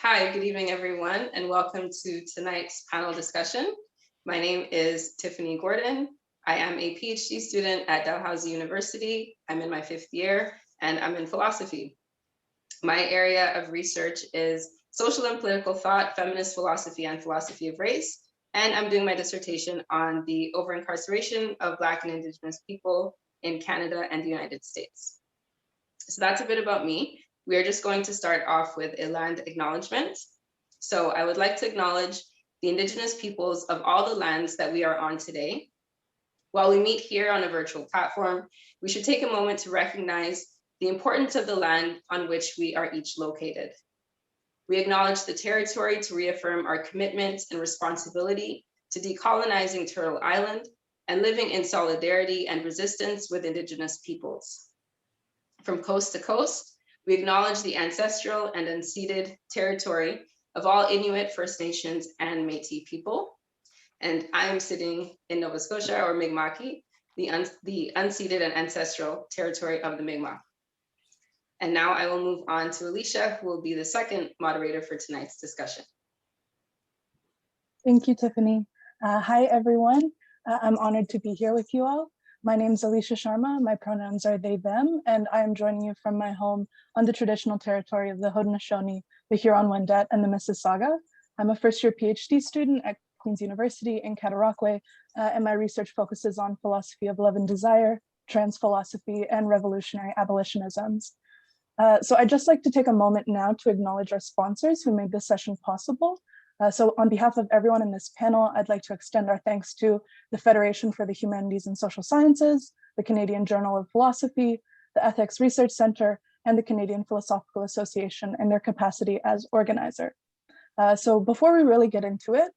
Hi, good evening, everyone, and welcome to tonight's panel discussion. My name is Tiffany Gordon. I am a PhD student at Dalhousie University. I'm in my 5th year, and I'm in philosophy. My area of research is social and political thought, feminist philosophy, and philosophy of race. And I'm doing my dissertation on the over-incarceration of Black and Indigenous people in Canada and the United States. So that's a bit about me. We are just going to start off with a land acknowledgement. So I would like to acknowledge the Indigenous peoples of all the lands that we are on today. While we meet here on a virtual platform, we should take a moment to recognize the importance of the land on which we are each located. We acknowledge the territory to reaffirm our commitment and responsibility to decolonizing Turtle Island and living in solidarity and resistance with Indigenous peoples. From coast to coast, we acknowledge the ancestral and unceded territory of all Inuit, First Nations, and Métis people. And I am sitting in Nova Scotia, or Mi'kmaq, the unceded and ancestral territory of the Mi'kmaq. And now I will move on to Alisha, who will be the second moderator for tonight's discussion. Thank you, Tiffany. Hi, everyone. I'm honored to be here with you all. My name is Alisha Sharma. My pronouns are they, them, and I am joining you from my home on the traditional territory of the Haudenosaunee, the Huron-Wendat, and the Mississauga. I'm a first-year PhD student at Queen's University in Cataraqui, and my research focuses on philosophy of love and desire, trans philosophy, and revolutionary abolitionisms. So I'd just like to take a moment now to acknowledge our sponsors who made this session possible. So on behalf of everyone in this panel, I'd like to extend our thanks to the Federation for the Humanities and Social Sciences, the Canadian Journal of Philosophy, the Ethics Research Centre, and the Canadian Philosophical Association in their capacity as organizer. So before we really get into it,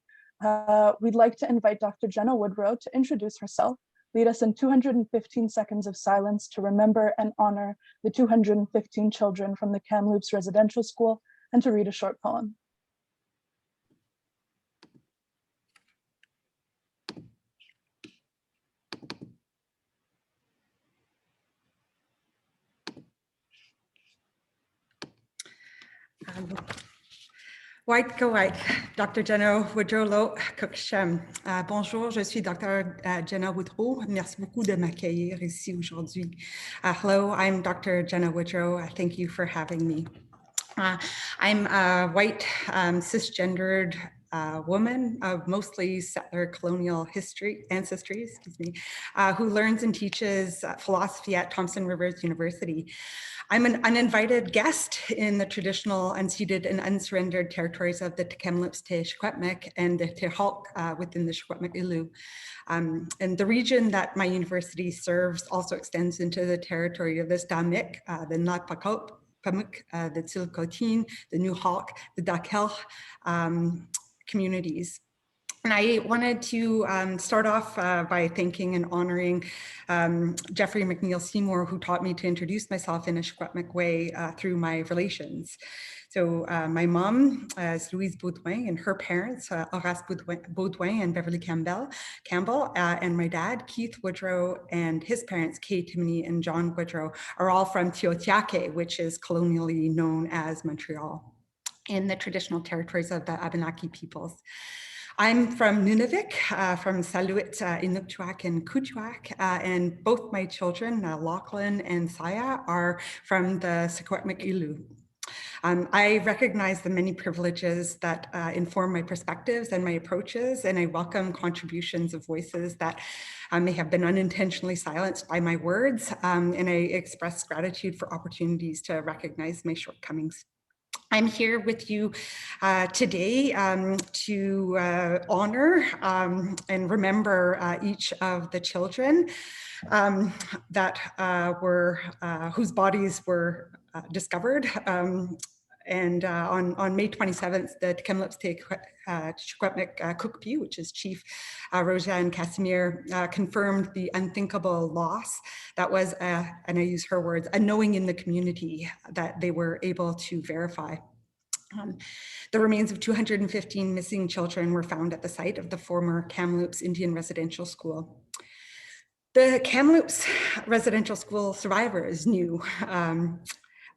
we'd like to invite Dr. Jenna Woodrow to introduce herself, lead us in 215 seconds of silence to remember and honor the 215 children from the Kamloops Residential School, and to read a short poem. Dr. Jenna Woodrow-Raffard. Bonjour, je suis Dr. Jenna Woodrow. Merci beaucoup de m'accueillir ici aujourd'hui. Hello, I'm Dr. Jenna Woodrow. Thank you for having me. I'm a white, cisgendered woman of mostly settler colonial ancestry, who learns and teaches philosophy at Thompson Rivers University. I'm an uninvited guest in the traditional unceded and unsurrendered territories of the Kamloops te Secwepemc and the Te Hulk within the Secwepemc Ilu. And the region that my university serves also extends into the territory of the Stamik, the Napakot, the Tsilkotin, the New Hawk, the Dakel communities. And I wanted to start off by thanking and honoring Jeffrey McNeil Seymour, who taught me to introduce myself in a Secwepemc way through my relations. So my mom is Louise Baudouin, and her parents, Horace Baudouin and Beverly Campbell, and my dad, Keith Woodrow, and his parents, Kay Timney and John Woodrow, are all from Tiohtià:ke, which is colonially known as Montreal, in the traditional territories of the Abenaki peoples. I'm from Nunavik, from Saluit, Inukjuak, and Kuujjuaq, and both my children, Lachlan and Saya, are from the Secwepemc Ilu. I recognize the many privileges that inform my perspectives and my approaches, and I welcome contributions of voices that may have been unintentionally silenced by my words, and I express gratitude for opportunities to recognize my shortcomings. I'm here with you today to honor and remember each of the children whose bodies were discovered. And on May 27th, the Kamloops te Secwepemc Kukpi, which is Chief Roseanne Casimir, confirmed the unthinkable loss that was, and I use her words, a knowing in the community that they were able to verify. The remains of 215 missing children were found at the site of the former Kamloops Indian Residential School. The Kamloops Residential School survivors knew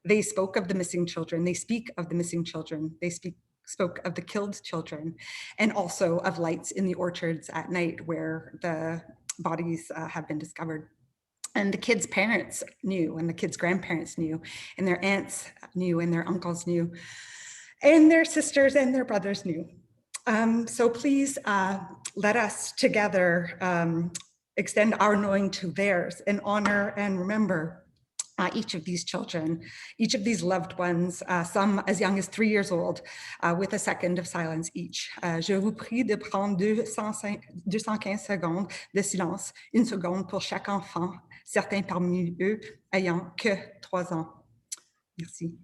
They spoke of the missing children. They speak of the missing children. They spoke of the killed children, and also of lights in the orchards at night where the bodies have been discovered. And the kids' parents knew, and the kids' grandparents knew, and their aunts knew, and their uncles knew, and their sisters and their brothers knew. So please let us together extend our knowing to theirs and honor and remember each of these children, each of these loved ones, some as young as 3 years old, with a second of silence each. Je vous prie de prendre 215 secondes de silence, une seconde pour chaque enfant, certains parmi eux ayant que 3 ans. Merci.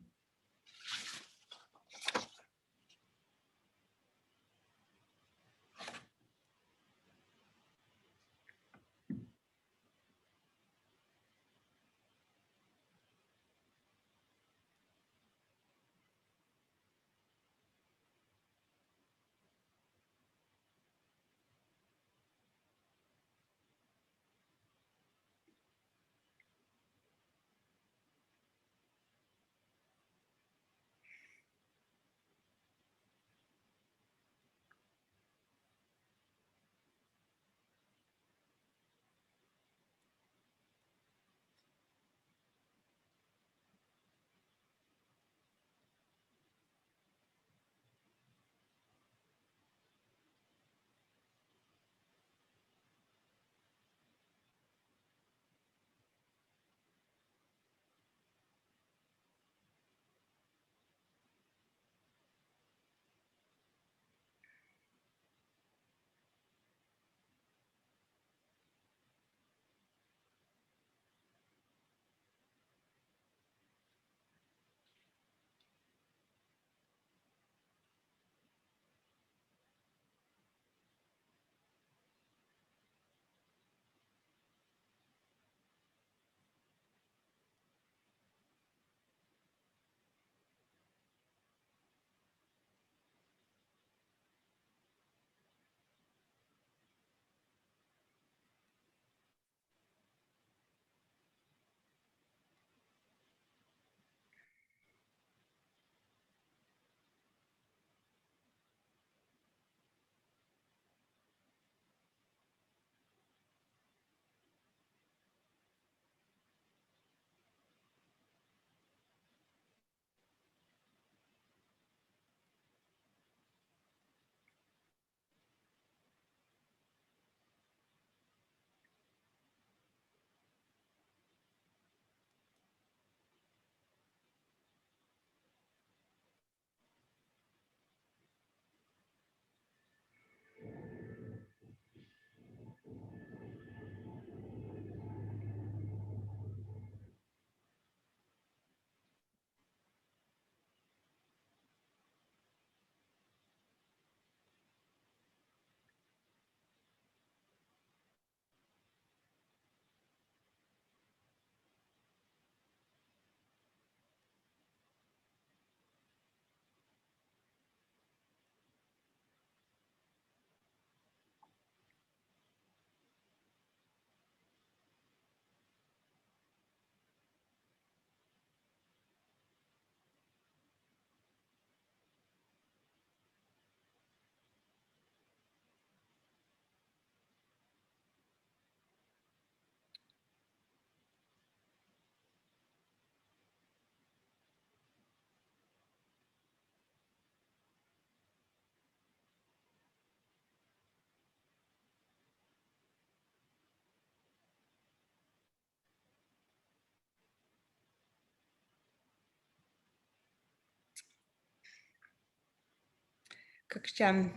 Kukshem,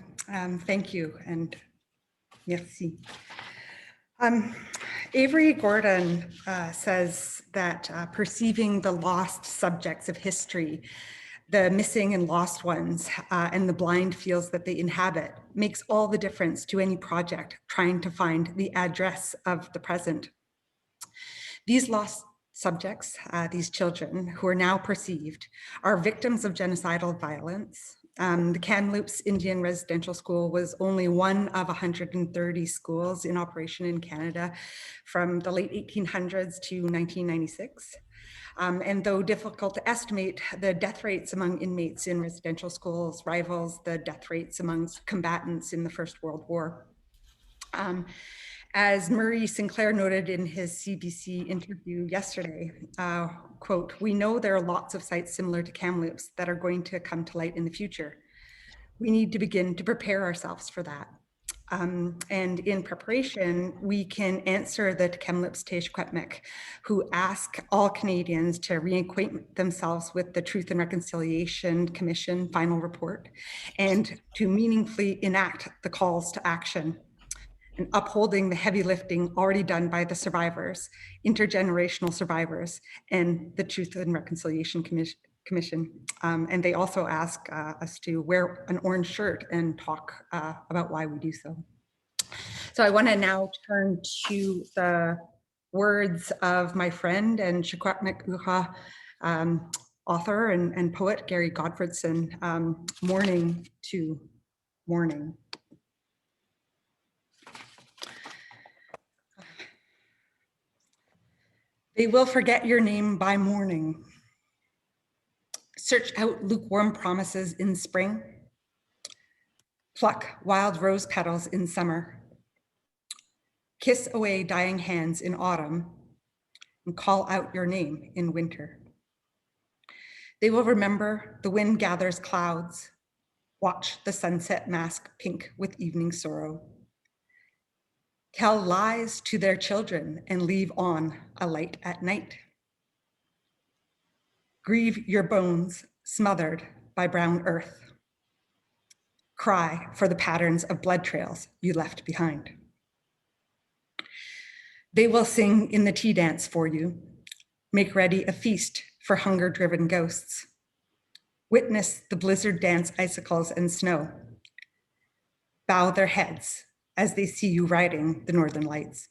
thank you and merci. Avery Gordon says that perceiving the lost subjects of history, the missing and lost ones, and the blind fields that they inhabit makes all the difference to any project trying to find the address of the present. These lost subjects, these children who are now perceived, are victims of genocidal violence. The Kamloops Indian Residential School was only one of 130 schools in operation in Canada from the late 1800s to 1996. And though difficult to estimate, the death rates among inmates in residential schools rivals the death rates amongst combatants in the First World War. As Murray Sinclair noted in his CBC interview yesterday, quote, "We know there are lots of sites similar to Kamloops that are going to come to light in the future. We need to begin to prepare ourselves for that. And in preparation, we can answer the Kamloops Teshkwetmik, who ask all Canadians to reacquaint themselves with the Truth and Reconciliation Commission final report and to meaningfully enact the calls to action and upholding the heavy lifting already done by the survivors, intergenerational survivors, and the Truth and Reconciliation Commission. And they also ask us to wear an orange shirt and talk about why we do so. So I want to now turn to the words of my friend and Secwepemc Uha author and poet, Gary Godfredson, Morning to Morning. They will forget your name by morning. Search out lukewarm promises in spring. Pluck wild rose petals in summer. Kiss away dying hands in autumn and call out your name in winter. They will remember the wind gathers clouds. Watch the sunset mask pink with evening sorrow. Tell lies to their children and leave on a light at night. Grieve your bones smothered by brown earth. Cry for the patterns of blood trails you left behind. They will sing in the tea dance for you. Make ready a feast for hunger-driven ghosts. Witness the blizzard dance icicles and snow. Bow their heads as they see you riding the northern lights.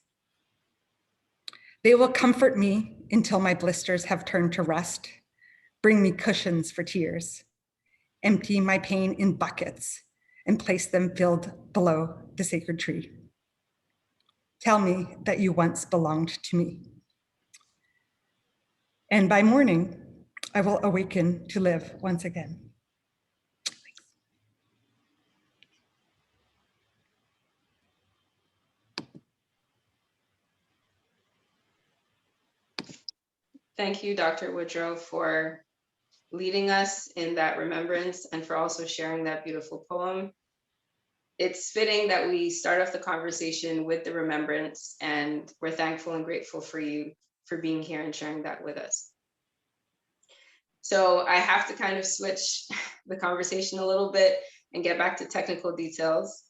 They will comfort me until my blisters have turned to rust, bring me cushions for tears, empty my pain in buckets and place them filled below the sacred tree. Tell me that you once belonged to me. And by morning, I will awaken to live once again. Thank you, Dr. Woodrow, for leading us in that remembrance and for also sharing that beautiful poem. It's fitting that we start off the conversation with the remembrance, and we're thankful and grateful for you for being here and sharing that with us. So I have to kind of switch the conversation a little bit and get back to technical details.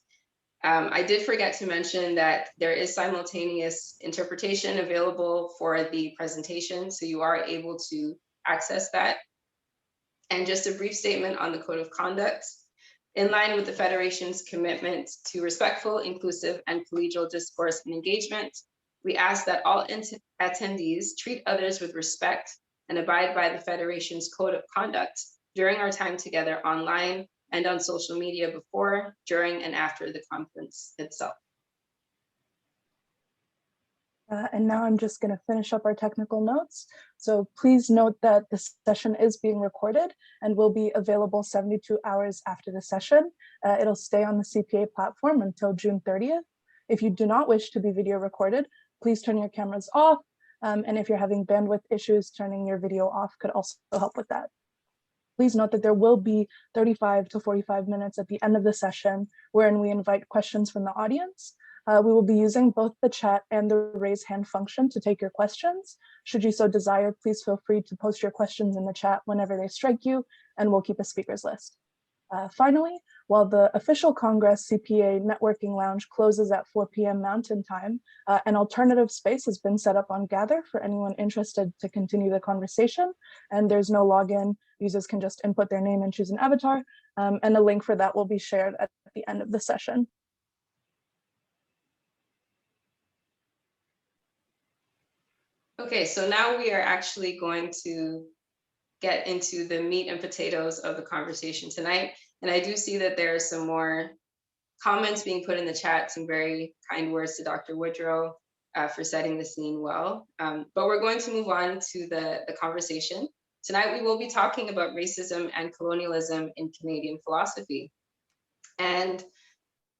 I did forget to mention that there is simultaneous interpretation available for the presentation, so you are able to access that. And just a brief statement on the Code of Conduct. In line with the Federation's commitment to respectful, inclusive, and collegial discourse and engagement, we ask that all attendees treat others with respect and abide by the Federation's Code of Conduct during our time together online and on social media before, during, and after the conference itself. And now I'm just going to finish up our technical notes. So please note that the session is being recorded and will be available 72 hours after the session. It'll stay on the CPA platform until June 30th. If you do not wish to be video recorded, please turn your cameras off. And if you're having bandwidth issues, turning your video off could also help with that. Please note that there will be 35 to 45 minutes at the end of the session wherein we invite questions from the audience. We will be using both the chat and the raise hand function to take your questions. Should you so desire, please feel free to post your questions in the chat whenever they strike you, and we'll keep a speakers list. Finally, while the official Congress CPA Networking Lounge closes at 4 p.m. Mountain Time, an alternative space has been set up on Gather for anyone interested to continue the conversation, and there's no login. Users can just input their name and choose an avatar, and a link for that will be shared at the end of the session. Okay, so now we are actually going to get into the meat and potatoes of the conversation tonight. And I do see that there are some more comments being put in the chat, some very kind words to Dr. Woodrow. for setting the scene well. But we're going to move on to the conversation. Tonight, we will be talking about racism and colonialism in Canadian philosophy. And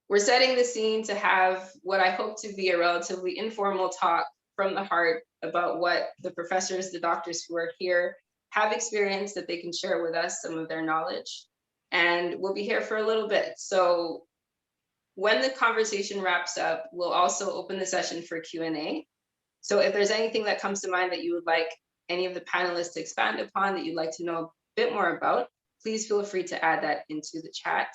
we're setting the scene to have what I hope to be a relatively informal talk from the heart about what the professors, the doctors who are here have experienced, that they can share with us some of their knowledge. And we'll be here for a little bit. So when the conversation wraps up, we'll also open the session for Q&A. So if there's anything that comes to mind that you would like any of the panelists to expand upon, that you'd like to know a bit more about, please feel free to add that into the chat.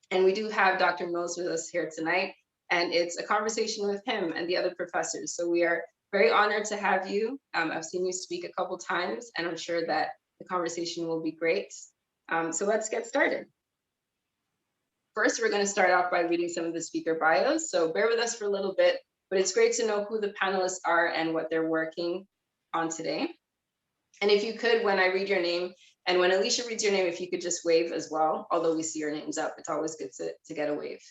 And we do have Dr. Mills with us here tonight, and it's a conversation with him and the other professors. So we are very honored to have you. I've seen you speak a couple times, and I'm sure that the conversation will be great. So let's get started. First, we're going to start off by reading some of the speaker bios. So bear with us for a little bit, but it's great to know who the panelists are and what they're working on today. And if you could, when I read your name, and when Alisha reads your name, if you could just wave as well, although we see your names up, it's always good to get a wave.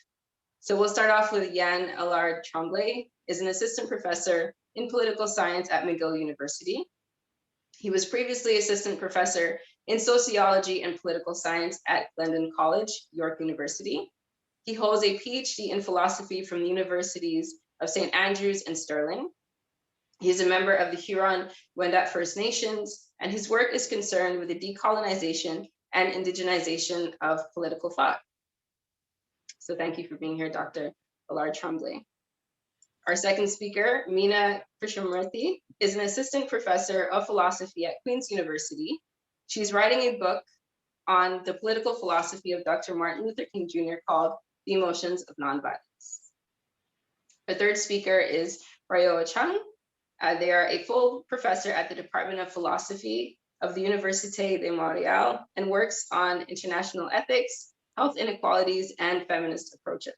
So we'll start off with Yann Allard-Tremblay, is an assistant professor in political science at McGill University. He was previously assistant professor in sociology and political science at Glendon College, York University. He holds a PhD in philosophy from the universities of St. Andrews and Stirling. He is a member of the Huron-Wendat First Nations, and his work is concerned with the decolonization and indigenization of political thought. So thank you for being here, Dr. Allard-Tremblay. Our second speaker, Meena Krishnamurty, is an assistant professor of philosophy at Queen's University. She's writing a book on the political philosophy of Dr. Martin Luther King Jr. called The Emotions of Nonviolence. Our third speaker is Ryoa Chung. They are a full professor at the Department of Philosophy of the Université de Montréal and works on international ethics, health inequalities, and feminist approaches.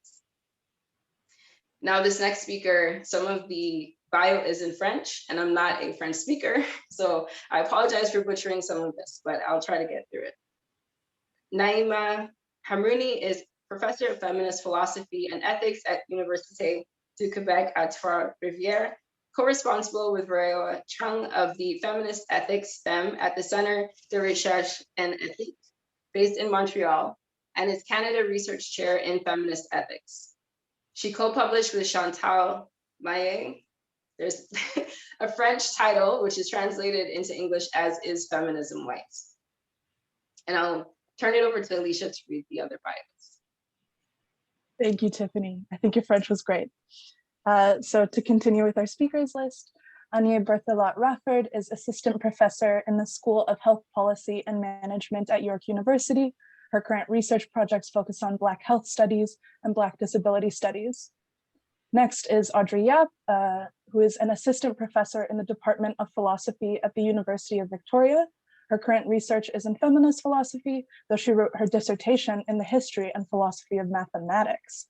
Now, this next speaker, some of the bio is in French, and I'm not a French speaker, so I apologize for butchering some of this, but I'll try to get through it. Naïma Hamrouni is professor of feminist philosophy and ethics at Université du Québec at Trois-Rivières, co-responsible with Ryoa Chung of the Feminist Ethics STEM at the Centre de Recherche and Éthique, based in Montreal, and is Canada Research Chair in Feminist Ethics. She co-published with Chantal Maillet. There's a French title, which is translated into English as Is Feminism White? And I'll turn it over to Alisha to read the other bios. Thank you, Tiffany. I think your French was great. So to continue with our speakers list, Agnès Berthelot-Raffard is assistant professor in the School of Health Policy and Management at York University. Her current research projects focus on Black health studies and Black disability studies. Next is Audrey Yap, who is an assistant professor in the Department of Philosophy at the University of Victoria. Her current research is in feminist philosophy, though she wrote her dissertation in the history and philosophy of mathematics.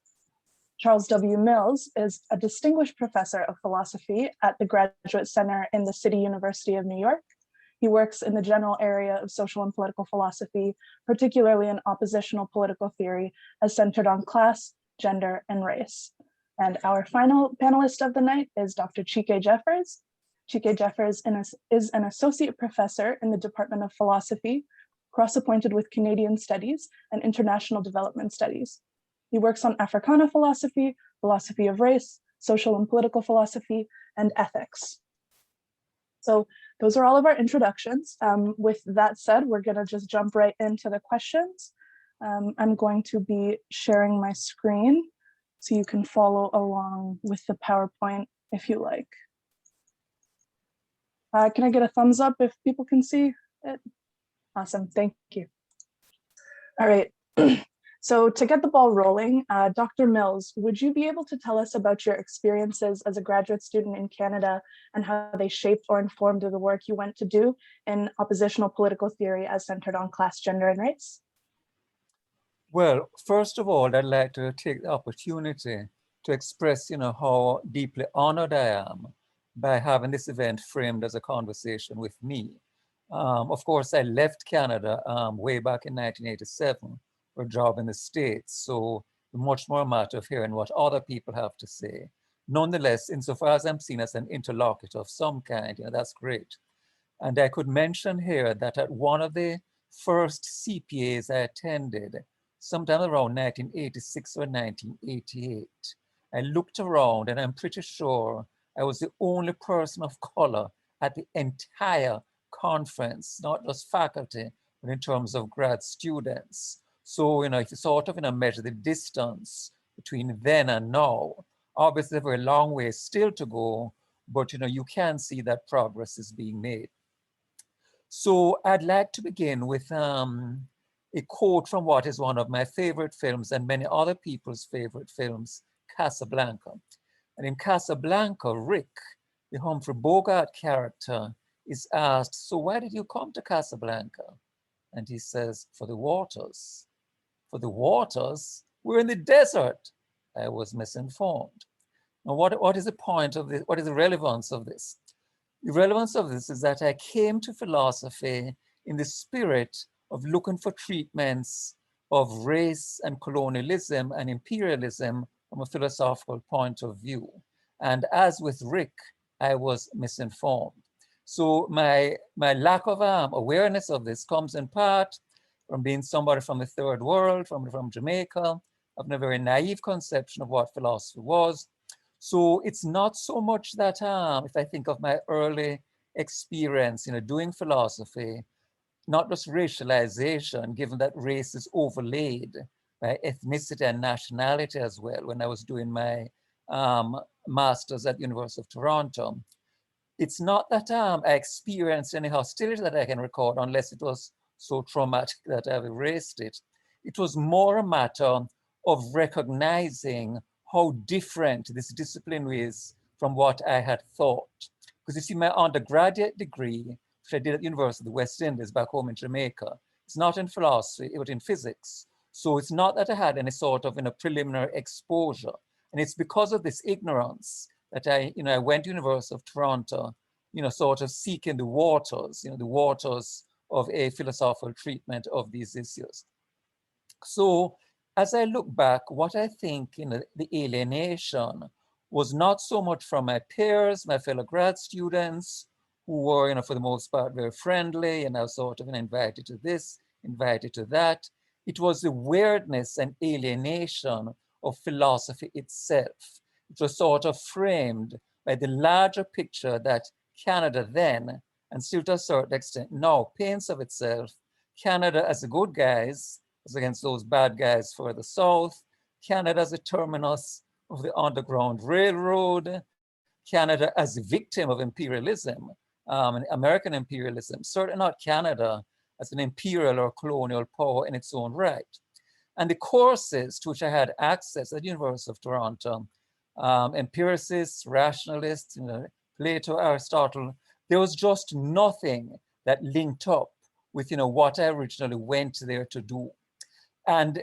Charles W. Mills is a distinguished professor of philosophy at the Graduate Center in the City University of New York. He works in the general area of social and political philosophy, particularly in oppositional political theory, as centered on class, gender, and race. And our final panelist of the night is Dr. Chike Jeffers. Chike Jeffers is an associate professor in the Department of Philosophy, cross-appointed with Canadian Studies and International Development Studies. He works on Africana philosophy, philosophy of race, social and political philosophy, and ethics. So those are all of our introductions. With that said, we're gonna just jump right into the questions. I'm going to be sharing my screen so you can follow along with the PowerPoint if you like. Can I get a thumbs up if people can see it? Awesome, thank you. All right, so to get the ball rolling, Dr. Mills, would you be able to tell us about your experiences as a graduate student in Canada and how they shaped or informed the work you went to do in oppositional political theory as centered on class, gender, and race? Well, first of all, I'd like to take the opportunity to express, how deeply honored I am by having this event framed as a conversation with me. Of course, I left Canada way back in 1987 for a job in the States. So much more a matter of hearing what other people have to say nonetheless, insofar as I'm seen as an interlocutor of some kind, that's great. And I could mention here that at one of the first CPAs I attended, sometime around 1986 or 1988, I looked around and I'm pretty sure I was the only person of color at the entire conference, not just faculty, but in terms of grad students. So, if you sort of, measure the distance between then and now, obviously a very long way still to go, but, you can see that progress is being made. So I'd like to begin with a quote from what is one of my favorite films and many other people's favorite films, Casablanca. And in Casablanca, Rick, the Humphrey Bogart character, is asked, so why did you come to Casablanca? And he says, for the waters. For the waters? We're in the desert. I was misinformed. Now, what is the point of this? What is the relevance of this? The relevance of this is that I came to philosophy in the spirit of looking for treatments of race and colonialism and imperialism from a philosophical point of view. And as with Rick, I was misinformed. So my lack of awareness of this comes in part from being somebody from the third world, from Jamaica, having a very naive conception of what philosophy was. So it's not so much that if I think of my early experience, doing philosophy, not just racialization, given that race is overlaid by ethnicity and nationality as well. When I was doing my master's at the University of Toronto, it's not that I experienced any hostility that I can record, unless it was so traumatic that I've erased it. It was more a matter of recognizing how different this discipline is from what I had thought. Because you see, my undergraduate degree, which I did at the University of the West Indies back home in Jamaica, it's not in philosophy, but in physics. So it's not that I had any sort of preliminary exposure. And it's because of this ignorance that I went to University of Toronto, sort of seeking the waters, the waters of a philosophical treatment of these issues. So as I look back, what I think the alienation was not so much from my peers, my fellow grad students, who were, for the most part, very friendly, and I was sort of invited to this, invited to that. It was the weirdness and alienation of philosophy itself. It was sort of framed by the larger picture that Canada then, and still to a certain extent now, paints of itself. Canada as the good guys, as against those bad guys further south. Canada as a terminus of the Underground Railroad. Canada as a victim of imperialism, American imperialism. Certainly not Canada as an imperial or colonial power in its own right. And the courses to which I had access at the University of Toronto, empiricists, rationalists, Plato, Aristotle, there was just nothing that linked up with what I originally went there to do. And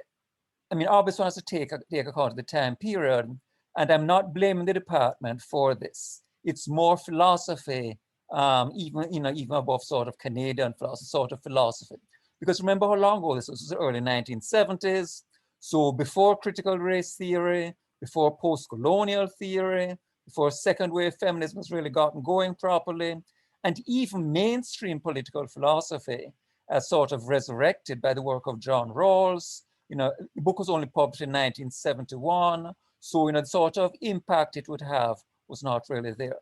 I mean, obviously one has to take account of the time period, and I'm not blaming the department for this. It's more philosophy, even above sort of Canadian philosophy, sort of philosophy. Because remember how long ago this was? This was the early 1970s. So before critical race theory, before post-colonial theory, before second wave feminism has really gotten going properly, and even mainstream political philosophy as sort of resurrected by the work of John Rawls. The book was only published in 1971. So, the sort of impact it would have was not really there.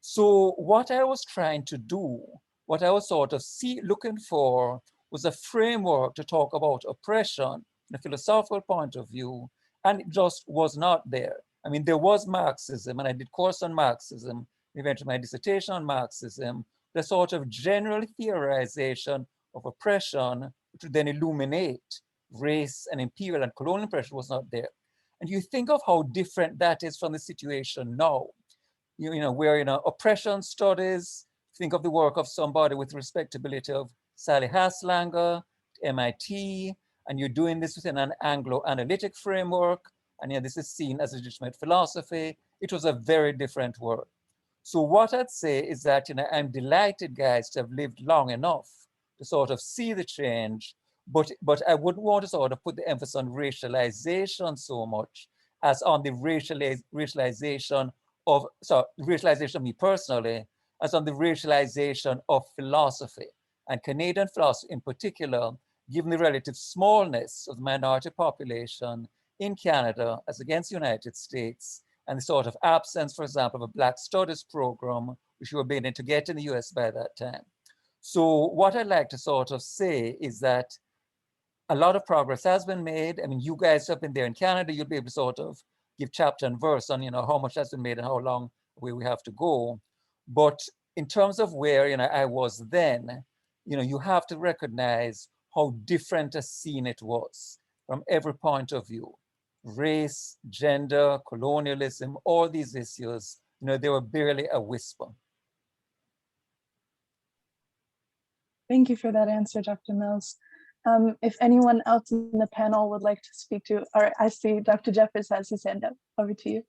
So what I was trying to do, what I was sort of looking for was a framework to talk about oppression in a philosophical point of view, and it just was not there. I mean, there was Marxism, and I did course on Marxism, eventually my dissertation on Marxism, the sort of general theorization of oppression, which would then illuminate race and imperial and colonial oppression, was not there. And you think of how different that is from the situation now, where oppression studies, think of the work of somebody with respectability of Sally Haslanger, MIT, and you're doing this within an Anglo-analytic framework, and this is seen as legitimate philosophy. It was a very different world. So what I'd say is that I'm delighted, guys, to have lived long enough to sort of see the change, but I wouldn't want to sort of put the emphasis on racialization so much as on the racialization of, racialization of me personally, as on the racialization of philosophy, and Canadian philosophy in particular, given the relative smallness of the minority population in Canada as against the United States, and the sort of absence, for example, of a Black Studies program, which we were beginning to get in the US by that time. So what I'd like to sort of say is that a lot of progress has been made. I mean, you guys have been there in Canada, you'll be able to sort of give chapter and verse on, how much has been made and how long we have to go. But in terms of where, I was then, you have to recognize how different a scene it was from every point of view. Race, gender, colonialism, all these issues, they were barely a whisper. Thank you for that answer, Dr. Mills. If anyone else in the panel would like to speak to, or I see Dr. Jeffers has his hand up. Over to you.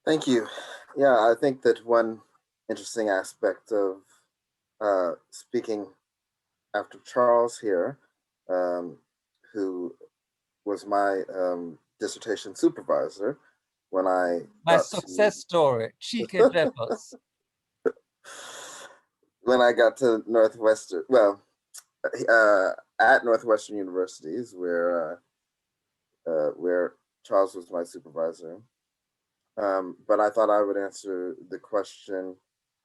Thank you. Yeah, I think that one interesting aspect of speaking after Charles here, who was my dissertation supervisor when I my success story, Chike Jeffers. When I got to Northwestern, well, at Northwestern Universities, where Charles was my supervisor. But I thought I would answer the question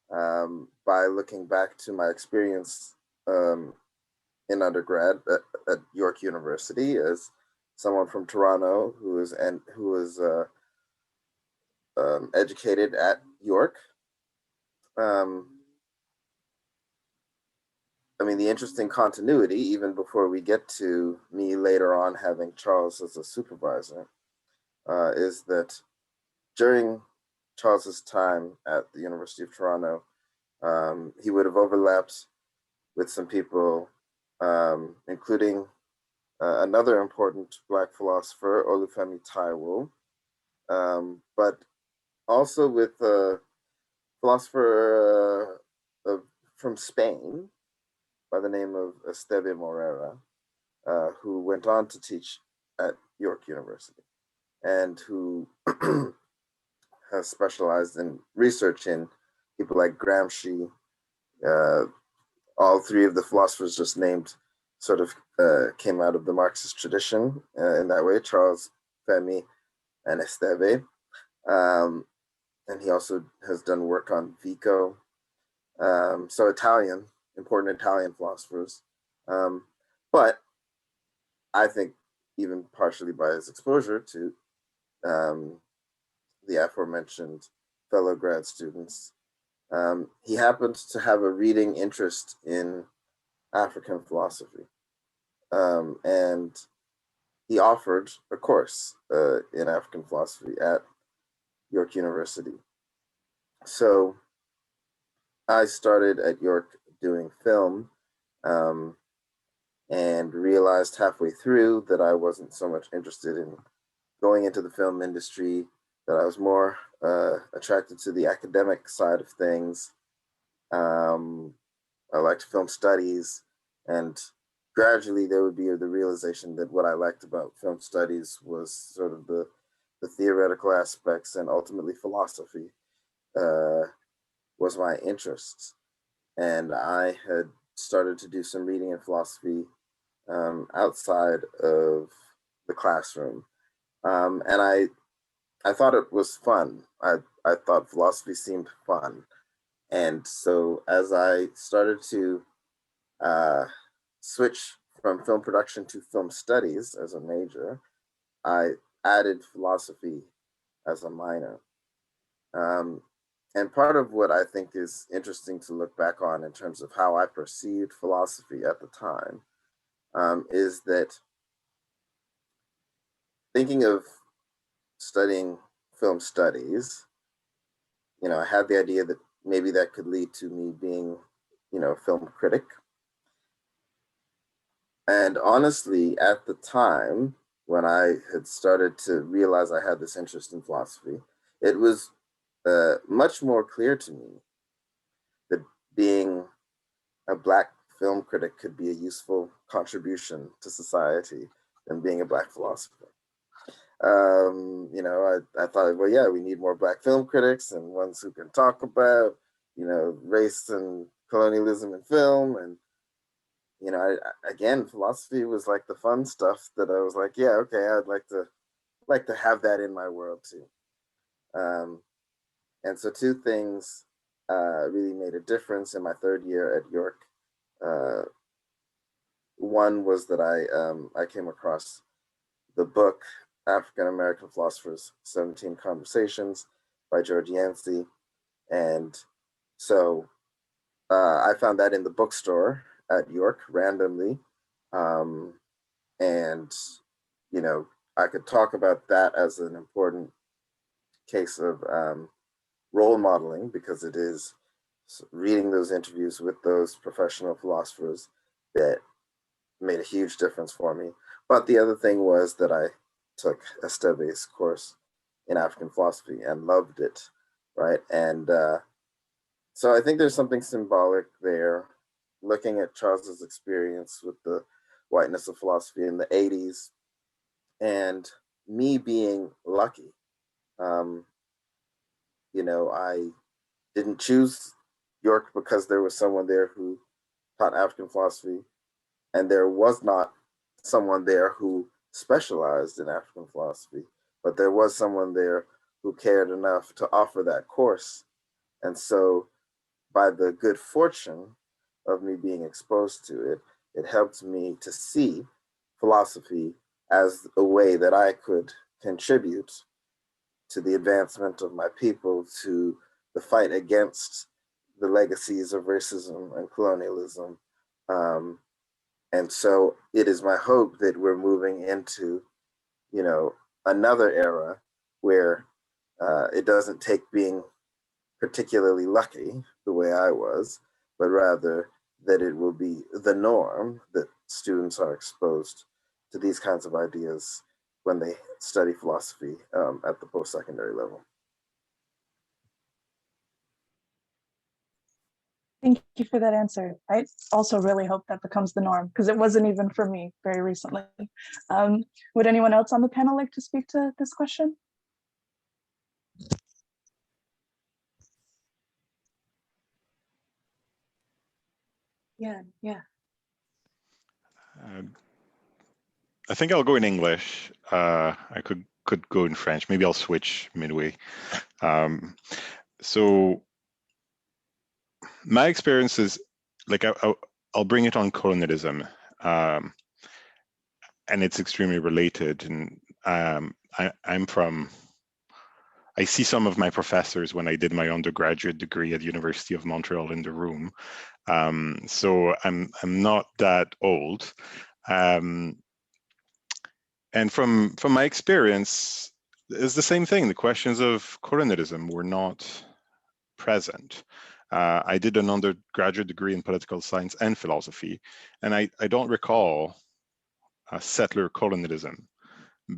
by looking back to my experience in undergrad at York University as someone from Toronto who was educated at York. I mean, the interesting continuity, even before we get to me later on having Charles as a supervisor, is that during Charles's time at the University of Toronto, he would have overlapped with some people, including another important Black philosopher, Olufemi Taiwo, but also with a philosopher from Spain by the name of Esteve Morera, who went on to teach at York University and who has specialized in research in people like Gramsci. All three of the philosophers just named sort of came out of the Marxist tradition in that way, Charles, Femi, and Esteve. And he also has done work on Vico. So important Italian philosophers. But I think even partially by his exposure to the aforementioned fellow grad students, he happened to have a reading interest in African philosophy. And he offered a course in African philosophy at York University. So I started at York doing film and realized halfway through that I wasn't so much interested in going into the film industry, that I was more attracted to the academic side of things. I liked film studies, and gradually there would be the realization that what I liked about film studies was sort of the theoretical aspects, and ultimately philosophy was my interest. And I had started to do some reading in philosophy outside of the classroom. And I thought it was fun. I thought philosophy seemed fun. And so as I started to switch from film production to film studies as a major, I added philosophy as a minor. And part of what I think is interesting to look back on in terms of how I perceived philosophy at the time is that thinking of studying film studies, I had the idea that maybe that could lead to me being, a film critic. And honestly, at the time when I had started to realize I had this interest in philosophy, it was much more clear to me that being a Black film critic could be a useful contribution to society than being a Black philosopher. You know, I thought, well, yeah, we need more Black film critics and ones who can talk about, you know, race and colonialism in film. And, you know, again, philosophy was like the fun stuff that I was like, yeah, okay, I'd like to have that in my world too. And so two things really made a difference in my third year at York. One was that I came across the book African American Philosophers, 17 Conversations by George Yancey. And so I found that in the bookstore at York randomly. And, you know, I could talk about that as an important case of role modeling, because it is reading those interviews with those professional philosophers that made a huge difference for me. But the other thing was that I took Esteve's course in African philosophy and loved it, right? And so I think there's something symbolic there, looking at Charles's experience with the whiteness of philosophy in the 80s, and me being lucky. You know, I didn't choose York because there was someone there who taught African philosophy, and there was not someone there who specialized in African philosophy, but there was someone there who cared enough to offer that course. And so by the good fortune of me being exposed to it, it helped me to see philosophy as a way that I could contribute to the advancement of my people, to the fight against the legacies of racism and colonialism. And so it is my hope that we're moving into, you know, another era where it doesn't take being particularly lucky the way I was, but rather that it will be the norm that students are exposed to these kinds of ideas when they study philosophy at the post-secondary level. Thank you for that answer. I also really hope that becomes the norm, because it wasn't even for me very recently. Would anyone else on the panel like to speak to this question? Yeah. I think I'll go in English. I could go in French. Maybe I'll switch midway. So my experience is, like, I'll bring it on colonialism, and it's extremely related. And I see some of my professors when I did my undergraduate degree at the University of Montreal in the room. So I'm not that old. And from my experience, it's the same thing. The questions of colonialism were not present. I did an undergraduate degree in political science and philosophy, and I don't recall settler colonialism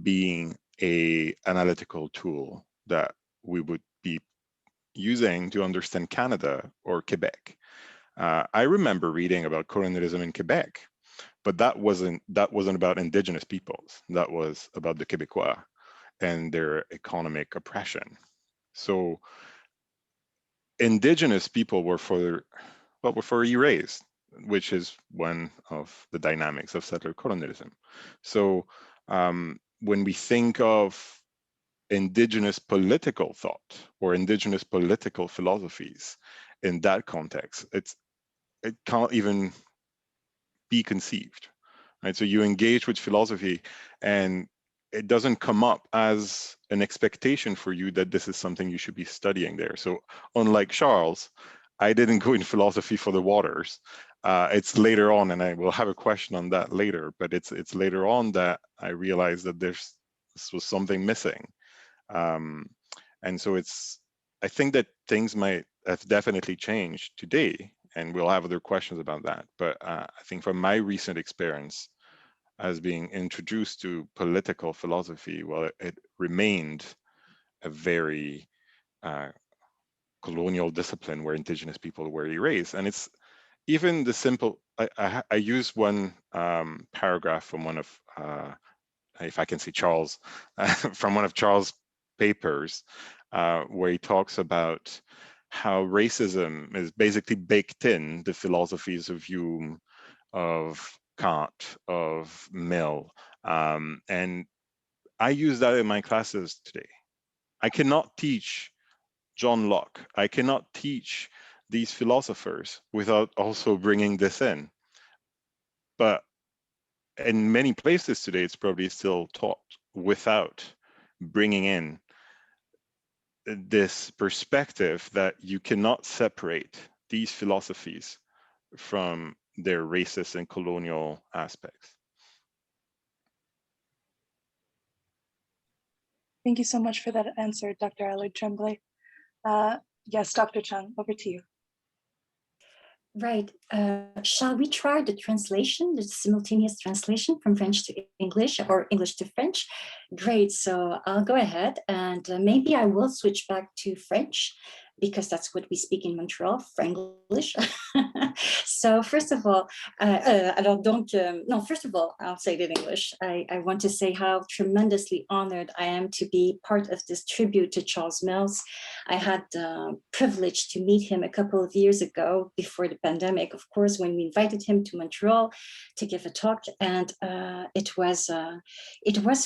being an analytical tool that we would be using to understand Canada or Quebec. I remember reading about colonialism in Quebec, but that wasn't about Indigenous peoples. That was about the Québécois and their economic oppression. So Indigenous people were erased, which is one of the dynamics of settler colonialism. So when we think of Indigenous political thought or Indigenous political philosophies in that context, it can't even be conceived, right? So you engage with philosophy and it doesn't come up as an expectation for you that this is something you should be studying there. So unlike Charles, I didn't go in philosophy for the waters. It's later on, and I will have a question on that later, but it's later on that I realized that this was something missing. And so I think that things might have definitely changed today, and we'll have other questions about that. But I think from my recent experience as being introduced to political philosophy, well, it remained a very colonial discipline where Indigenous people were erased. And it's even the simple, I use one paragraph from one of if I can say Charles, from one of Charles' papers, where he talks about how racism is basically baked in the philosophies of Hume, of Kant, of Mill. And I use that in my classes today. I cannot teach John Locke. I cannot teach these philosophers without also bringing this in. But in many places today, it's probably still taught without bringing in this perspective that you cannot separate these philosophies from their racist and colonial aspects. Thank you so much for that answer, Dr. Allard-Tremblay. Yes, Dr. Chung, over to you. Right. Shall we try the translation, the simultaneous translation from French to English or English to French? Great. So I'll go ahead and maybe I will switch back to French because that's what we speak in Montreal, Franglish. So first of all, first of all, I'll say it in English. I want to say how tremendously honored I am to be part of this tribute to Charles Mills. I had the privilege to meet him a couple of years ago before the pandemic, of course, when we invited him to Montreal to give a talk. And it was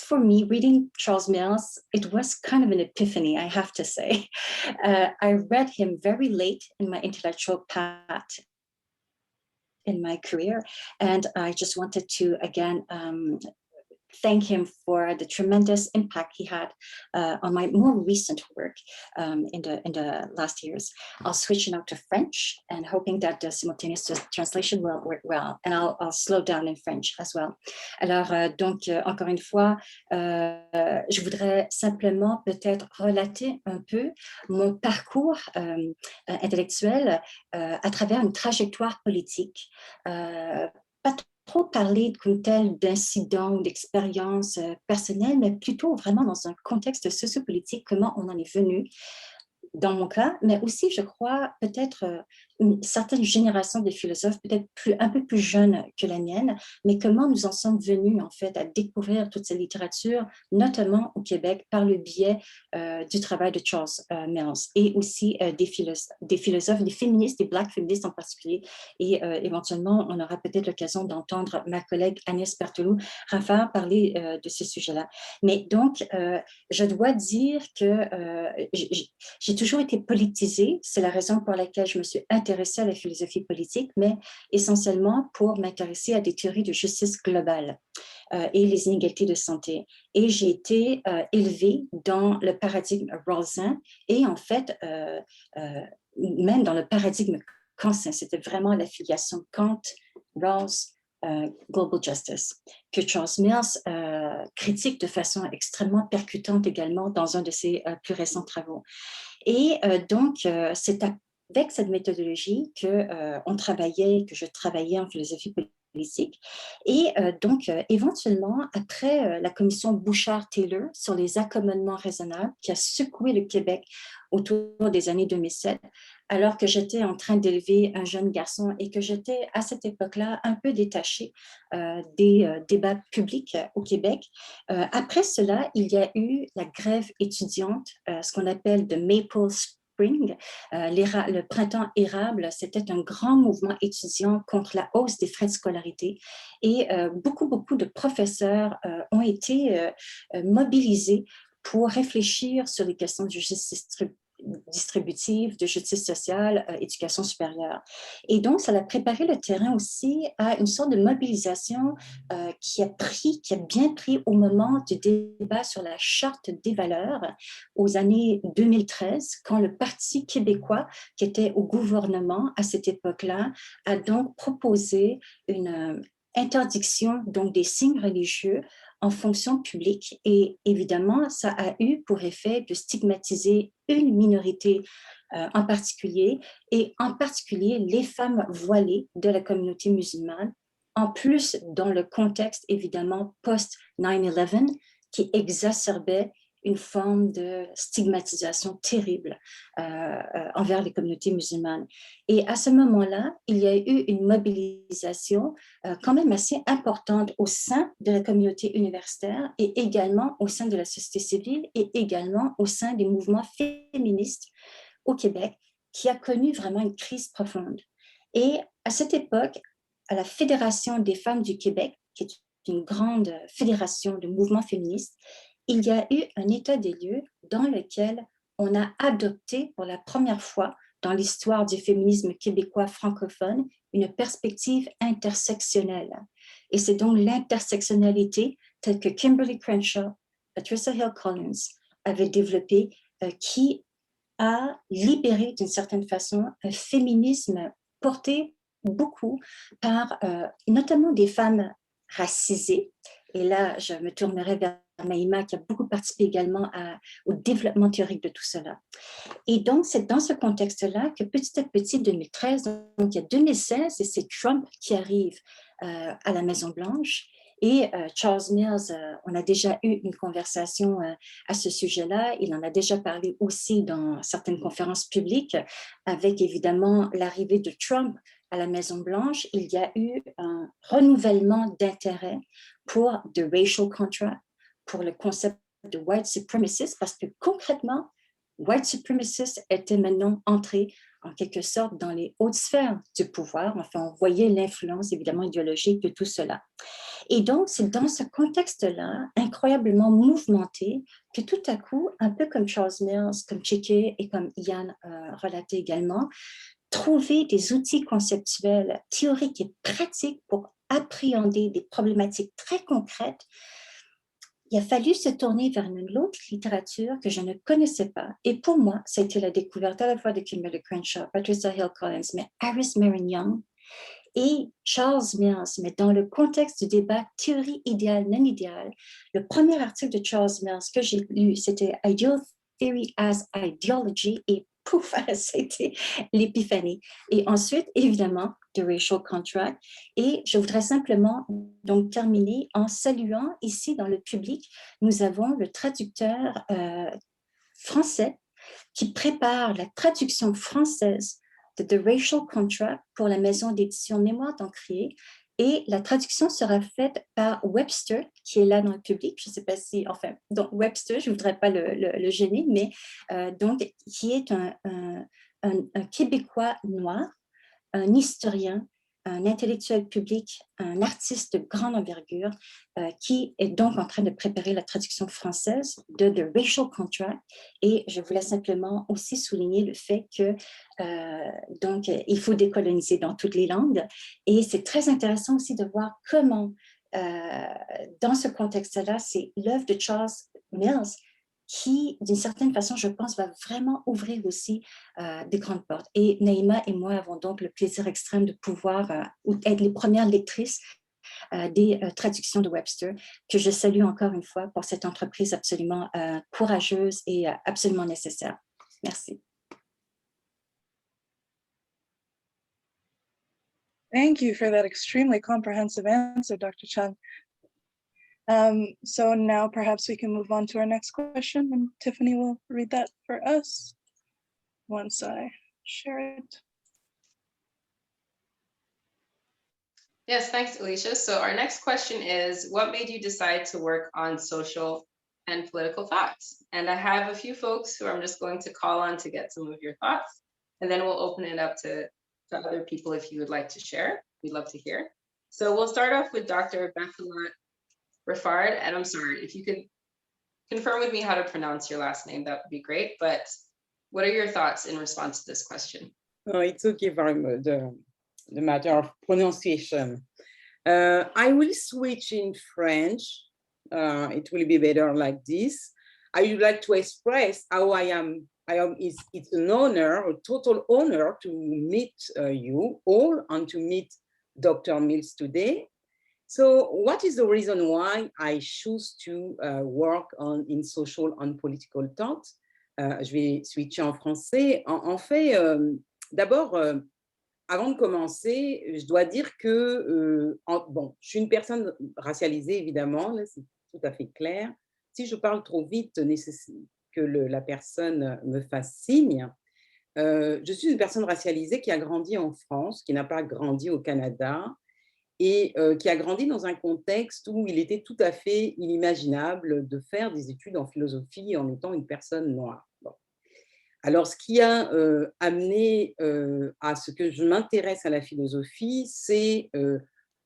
for me, reading Charles Mills, it was kind of an epiphany, I have to say. I read him very late in my intellectual path in my career. And I just wanted to, again, thank him for the tremendous impact he had on my more recent work in the last years. I'll switch now to French and hoping that the simultaneous translation will work well. And I'll slow down in French as well. Alors, donc, encore une fois, je voudrais simplement peut-être relater un peu mon parcours intellectuel à travers une trajectoire politique. Pas trop parler comme tel d'incidents ou d'expériences personnelles, mais plutôt vraiment dans un contexte sociopolitique, comment on en est venu, dans mon cas, mais aussi, je crois, peut-être une certaine génération de philosophes, peut-être un peu plus jeunes que la mienne, mais comment nous en sommes venus, en fait, à découvrir toute cette littérature, notamment au Québec, par le biais du travail de Charles Mills, et aussi des philosophes, des féministes, des Black féministes en particulier, et éventuellement, on aura peut-être l'occasion d'entendre ma collègue Agnès Berthelot-Raffard parler de ce sujet-là. Mais donc, je dois dire que j'ai toujours été politisée, c'est la raison pour laquelle je me suis intéressée à la philosophie politique, mais essentiellement pour m'intéresser à des théories de justice globale et les inégalités de santé. Et j'ai été élevée dans le paradigme rawlsien et en fait, même dans le paradigme kantien, c'était vraiment la filiation Kant, Rawls, Global Justice, que Charles Mills critique de façon extrêmement percutante également dans un de ses plus récents travaux. Et donc, c'est avec cette méthodologie que je travaillais en philosophie politique. Et donc, éventuellement, après la commission Bouchard-Taylor sur les accommodements raisonnables qui a secoué le Québec autour des années 2007, alors que j'étais en train d'élever un jeune garçon et que j'étais à cette époque-là un peu détachée des débats publics au Québec. Après cela, il y a eu la grève étudiante, ce qu'on appelle the Maple Spring, le printemps érable. C'était un grand mouvement étudiant contre la hausse des frais de scolarité et beaucoup de professeurs ont été mobilisés pour réfléchir sur les questions de justice distributive, de justice sociale, éducation supérieure. Et donc, ça a préparé le terrain aussi à une sorte de mobilisation qui a bien pris au moment du débat sur la charte des valeurs aux années 2013, quand le Parti québécois, qui était au gouvernement à cette époque-là, a donc proposé une interdiction donc des signes religieux en fonction publique. Et évidemment, ça a eu pour effet de stigmatiser une minorité en particulier, et en particulier les femmes voilées de la communauté musulmane, en plus dans le contexte évidemment post-9/11 qui exacerbait une forme de stigmatisation terrible envers les communautés musulmanes. Et à ce moment-là, il y a eu une mobilisation quand même assez importante au sein de la communauté universitaire et également au sein de la société civile et également au sein des mouvements féministes au Québec, qui a connu vraiment une crise profonde. Et à cette époque, à la Fédération des femmes du Québec, qui est une grande fédération de mouvements féministes, il y a eu un état des lieux dans lequel on a adopté pour la première fois dans l'histoire du féminisme québécois francophone une perspective intersectionnelle. Et c'est donc l'intersectionnalité telle que Kimberly Crenshaw, Patricia Hill Collins avait développée qui a libéré d'une certaine façon un féminisme porté beaucoup par notamment des femmes racisées. Et là, je me tournerai vers Naïma qui a beaucoup participé également au développement théorique de tout cela. Et donc, c'est dans ce contexte-là que petit à petit, 2013, donc il y a 2016, et c'est Trump qui arrive à la Maison-Blanche. Et Charles Mills, on a déjà eu une conversation à ce sujet-là. Il en a déjà parlé aussi dans certaines conférences publiques, avec évidemment l'arrivée de Trump à la Maison-Blanche. Il y a eu un renouvellement d'intérêt pour the racial contract, pour le concept de white supremacist, parce que concrètement, white supremacists étaient maintenant entrés en quelque sorte dans les hautes sphères du pouvoir. Enfin, on voyait l'influence évidemment idéologique de tout cela. Et donc, c'est dans ce contexte-là, incroyablement mouvementé, que tout à coup, un peu comme Charles Mills, comme Chike et comme Yann relatait également, trouver des outils conceptuels, théoriques et pratiques pour appréhender des problématiques très concrètes. Il a fallu se tourner vers une autre littérature que je ne connaissais pas. Et pour moi, ça a été la découverte à la fois de Kimberly Crenshaw, Patricia Hill Collins, mais Iris Marion Young et Charles Mills. Mais dans le contexte du débat théorie idéale, non idéale, le premier article de Charles Mills que j'ai lu, c'était Ideal Theory as Ideology, et pouf, c'était l'épiphanie. Et ensuite, évidemment, The Racial Contract. Et je voudrais simplement donc terminer en saluant ici dans le public, nous avons le traducteur français qui prépare la traduction française de The Racial Contract pour la maison d'édition Mémoire d'Encrier. Et la traduction sera faite par Webster, qui est là dans le public. Je ne sais pas si, enfin, donc Webster, je ne voudrais pas le gêner, mais donc, qui est un Québécois noir, un historien, un intellectuel public, un artiste de grande envergure, qui est donc en train de préparer la traduction française de The Racial Contract. Et je voulais simplement aussi souligner le fait que donc, il faut décoloniser dans toutes les langues. Et c'est très intéressant aussi de voir comment, dans ce contexte-là, c'est l'œuvre de Charles Mills qui, d'une certaine façon, je pense, va vraiment ouvrir aussi des grandes portes. Et Naïma et moi avons donc le plaisir extrême de pouvoir être les premières lectrices des traductions de Webster, que je salue encore une fois pour cette entreprise absolument courageuse et absolument nécessaire. Merci. Thank you for that extremely comprehensive answer, Dr. Chung. So now perhaps we can move on to our next question, and Tiffany will read that for us once I share it. Yes, thanks, Alisha. So our next question is, what made you decide to work on social and political thoughts? And I have a few folks who I'm just going to call on to get some of your thoughts, and then we'll open it up to other people if you would like to share. We'd love to hear. So we'll start off with Dr. Berthelot-Raffard, and I'm sorry, if you could confirm with me how to pronounce your last name, that would be great. But what are your thoughts in response to this question? No, it's okay, very much, the matter of pronunciation. I will switch in French. It will be better like this. I would like to express how I am. It's an honor, a total honor to meet you all and to meet Dr. Mills today. So what is the reason why I choose to work in social and political thought? Je vais switcher en français. En fait, d'abord, avant de commencer, je dois dire que, bon, je suis une personne racialisée, évidemment, là, c'est tout à fait clair. si je parle trop vite, que la personne me fasse signe. Je suis une personne racialisée qui a grandi en France, qui n'a pas grandi au Canada, et qui a grandi dans un contexte où il était tout à fait inimaginable de faire des études en philosophie en étant une personne noire. Bon. Alors, ce qui a amené à ce que je m'intéresse à la philosophie, c'est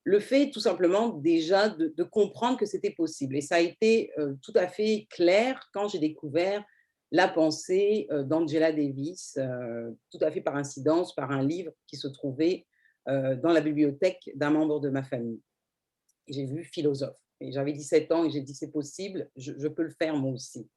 le fait tout simplement déjà de comprendre que c'était possible. Et ça a été tout à fait clair quand j'ai découvert la pensée d'Angela Davis, tout à fait par incidence, par un livre qui se trouvait dans la bibliothèque d'un membre de ma famille. J'ai vu philosophe. Et j'avais 17 ans et j'ai dit c'est possible, je peux le faire moi aussi.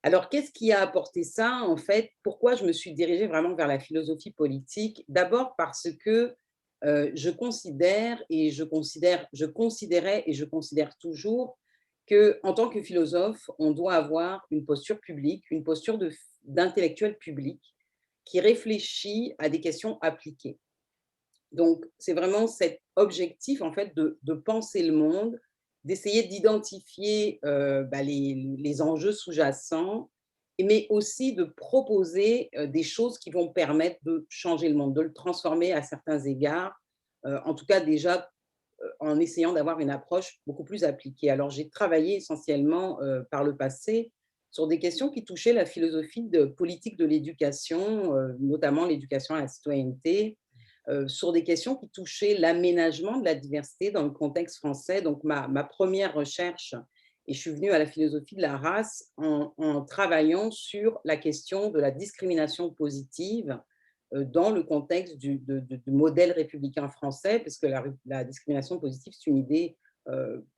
Alors, qu'est-ce qui a apporté ça, en fait? Pourquoi je me suis dirigée vraiment vers la philosophie politique? D'abord parce que je considère et je considérais et je considère toujours qu'en tant que philosophe, on doit avoir une posture publique, une posture d'intellectuel public qui réfléchit à des questions appliquées. Donc, c'est vraiment cet objectif, en fait, de penser le monde, d'essayer d'identifier les enjeux sous-jacents, mais aussi de proposer des choses qui vont permettre de changer le monde, de le transformer à certains égards, en tout cas déjà en essayant d'avoir une approche beaucoup plus appliquée. Alors, j'ai travaillé essentiellement par le passé sur des questions qui touchaient la philosophie politique de l'éducation, notamment l'éducation à la citoyenneté, sur des questions qui touchaient l'aménagement de la diversité dans le contexte français. Donc, ma première recherche, et je suis venue à la philosophie de la race en travaillant sur la question de la discrimination positive dans le contexte du modèle républicain français, parce que la discrimination positive, c'est une idée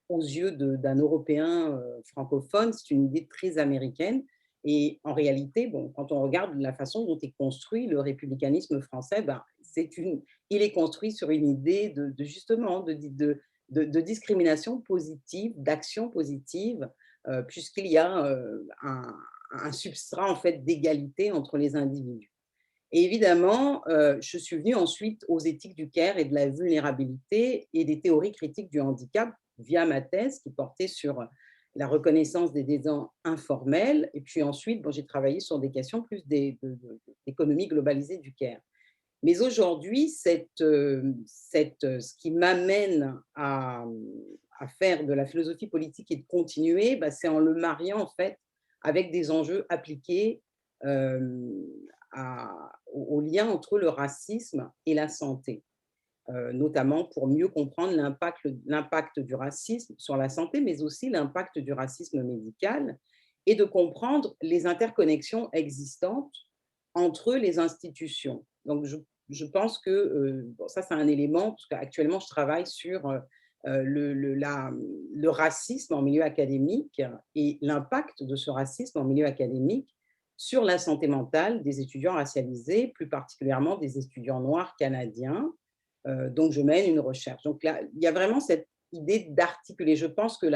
aux yeux d'un Européen francophone, c'est une idée très américaine. Et en réalité, bon, quand on regarde la façon dont est construit le républicanisme français, ben, il est construit sur une idée justement de discrimination positive, d'action positive, puisqu'il y a un substrat en fait d'égalité entre les individus. Et évidemment, je suis venue ensuite aux éthiques du care et de la vulnérabilité et des théories critiques du handicap via ma thèse qui portait sur la reconnaissance des aidants informels. Et puis ensuite, bon, j'ai travaillé sur des questions plus d'économie globalisée du care. Mais aujourd'hui, ce qui m'amène à faire de la philosophie politique et de continuer, bah, c'est en le mariant en fait avec des enjeux appliqués au lien entre le racisme et la santé, notamment pour mieux comprendre l'impact du racisme sur la santé, mais aussi l'impact du racisme médical, et de comprendre les interconnexions existantes entre les institutions. Donc, je pense que ça, c'est un élément, parce qu'actuellement, je travaille sur le racisme en milieu académique et l'impact de ce racisme en milieu académique sur la santé mentale des étudiants racialisés, plus particulièrement des étudiants noirs canadiens. Donc, je mène une recherche. Donc, là, il y a vraiment cette idée d'articuler. Je pense que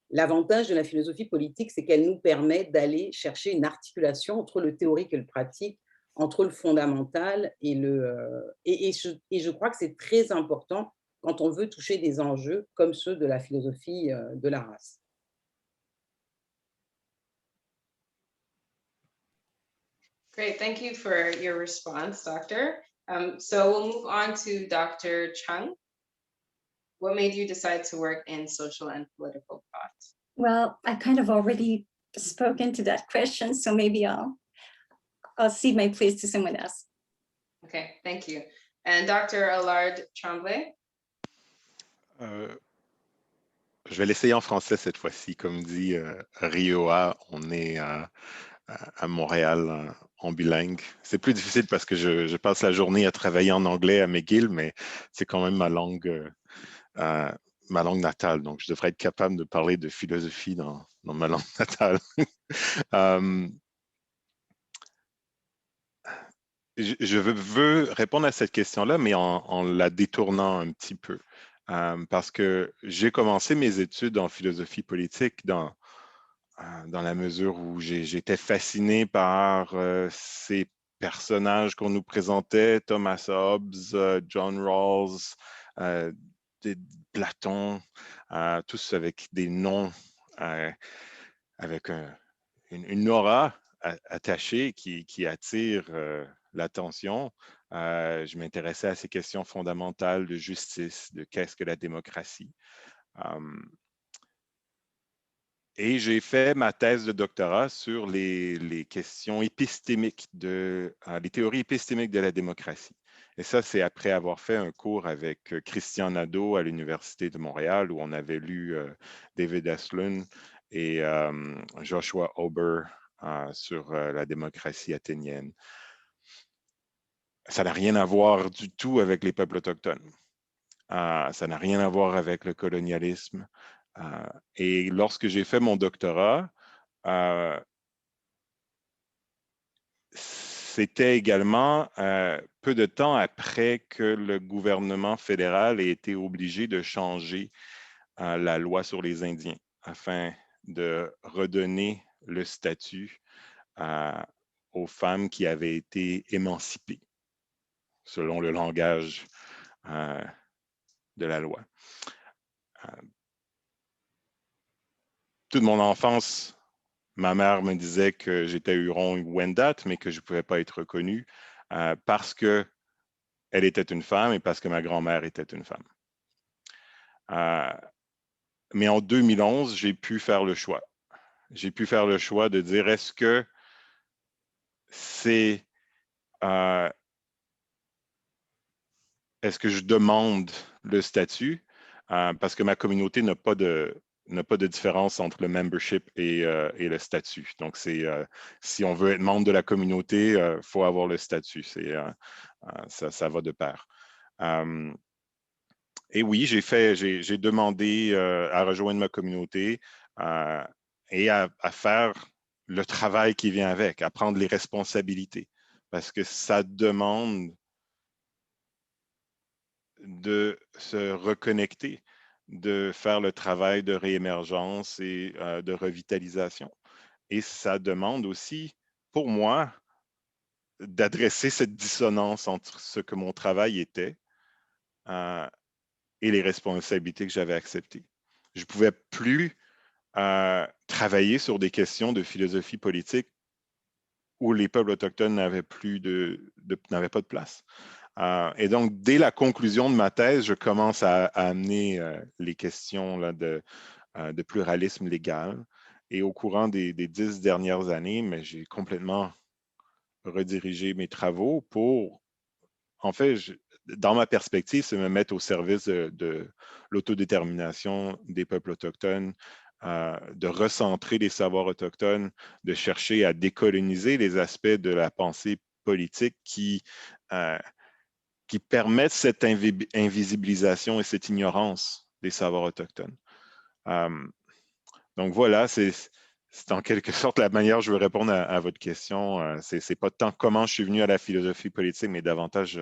l'avantage de la philosophie politique, c'est qu'elle nous permet d'aller chercher une articulation entre le théorique et le pratique, entre le fondamental et je crois que c'est très important quand on veut toucher des enjeux comme ceux de la philosophie de la race. Great, thank you for your response, Doctor. So we'll move on to Dr. Chung. What made you decide to work in social and political thought? Well, I kind of already spoken to that question, so maybe I'll cede my place to someone else. Okay, thank you. And Dr. Allard-Tremblay? Je vais l'essayer en français cette fois-ci. Comme dit Ryoa, on est à Montréal en bilingue. C'est plus difficile parce que je passe la journée à travailler en anglais à McGill, mais c'est quand même ma langue natale. Donc, je devrais être capable de parler de philosophie dans ma langue natale. Je veux répondre à cette question-là, mais en la détournant un petit peu. Parce que j'ai commencé mes études en philosophie politique dans la mesure où j'étais fasciné par ces personnages qu'on nous présentait, Thomas Hobbes, John Rawls, Platon, tous avec des noms avec une aura attachée qui attire l'attention. Je m'intéressais à ces questions fondamentales de justice, de qu'est-ce que la démocratie. Et j'ai fait ma thèse de doctorat sur les questions épistémiques, les théories épistémiques de la démocratie. Et ça, c'est après avoir fait un cours avec Christian Nadeau à l'Université de Montréal, où on avait lu David Eslund et Joshua Ober sur la démocratie athénienne. Ça n'a rien à voir du tout avec les peuples autochtones. Ça n'a rien à voir avec le colonialisme. Et lorsque j'ai fait mon doctorat, c'était également peu de temps après que le gouvernement fédéral ait été obligé de changer la loi sur les Indiens afin de redonner le statut aux femmes qui avaient été émancipées selon le langage de la loi. Toute mon enfance, ma mère me disait que j'étais Huron ou Wendat, mais que je ne pouvais pas être reconnu parce qu'elle était une femme et parce que ma grand-mère était une femme. Mais en 2011, j'ai pu faire le choix. J'ai pu faire le choix de dire, est-ce que je demande le statut parce que ma communauté n'a pas de différence entre le membership et le statut. Donc, si on veut être membre de la communauté, il faut avoir le statut. Ça va de pair. Et oui, j'ai demandé à rejoindre ma communauté et à faire le travail qui vient avec, à prendre les responsabilités, parce que ça demande de se reconnecter, de faire le travail de réémergence et de revitalisation. Et ça demande aussi, pour moi, d'adresser cette dissonance entre ce que mon travail était et les responsabilités que j'avais acceptées. Je ne pouvais plus travailler sur des questions de philosophie politique où les peuples autochtones n'avaient pas de place. Et donc, dès la conclusion de ma thèse, je commence à amener les questions là, de pluralisme légal. Et au courant des 10 dernières années, j'ai complètement redirigé mes travaux pour, en fait, dans ma perspective, c'est me mettre au service de l'autodétermination des peuples autochtones, de recentrer les savoirs autochtones, de chercher à décoloniser les aspects de la pensée politique qui permettent cette invisibilisation et cette ignorance des savoirs autochtones. Donc voilà, c'est en quelque sorte la manière dont je veux répondre à votre question. C'est pas tant comment je suis venu à la philosophie politique, mais davantage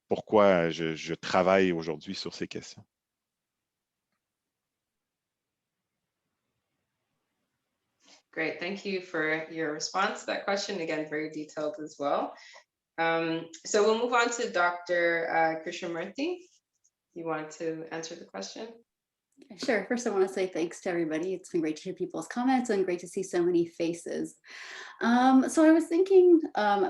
pourquoi je travaille aujourd'hui sur ces questions. Great, thank you for your response to that question. Again, very detailed as well. So we'll move on to Dr. Krishnamurty. You want to answer the question? Sure. First, I want to say thanks to everybody. It's been great to hear people's comments and great to see so many faces. So I was thinking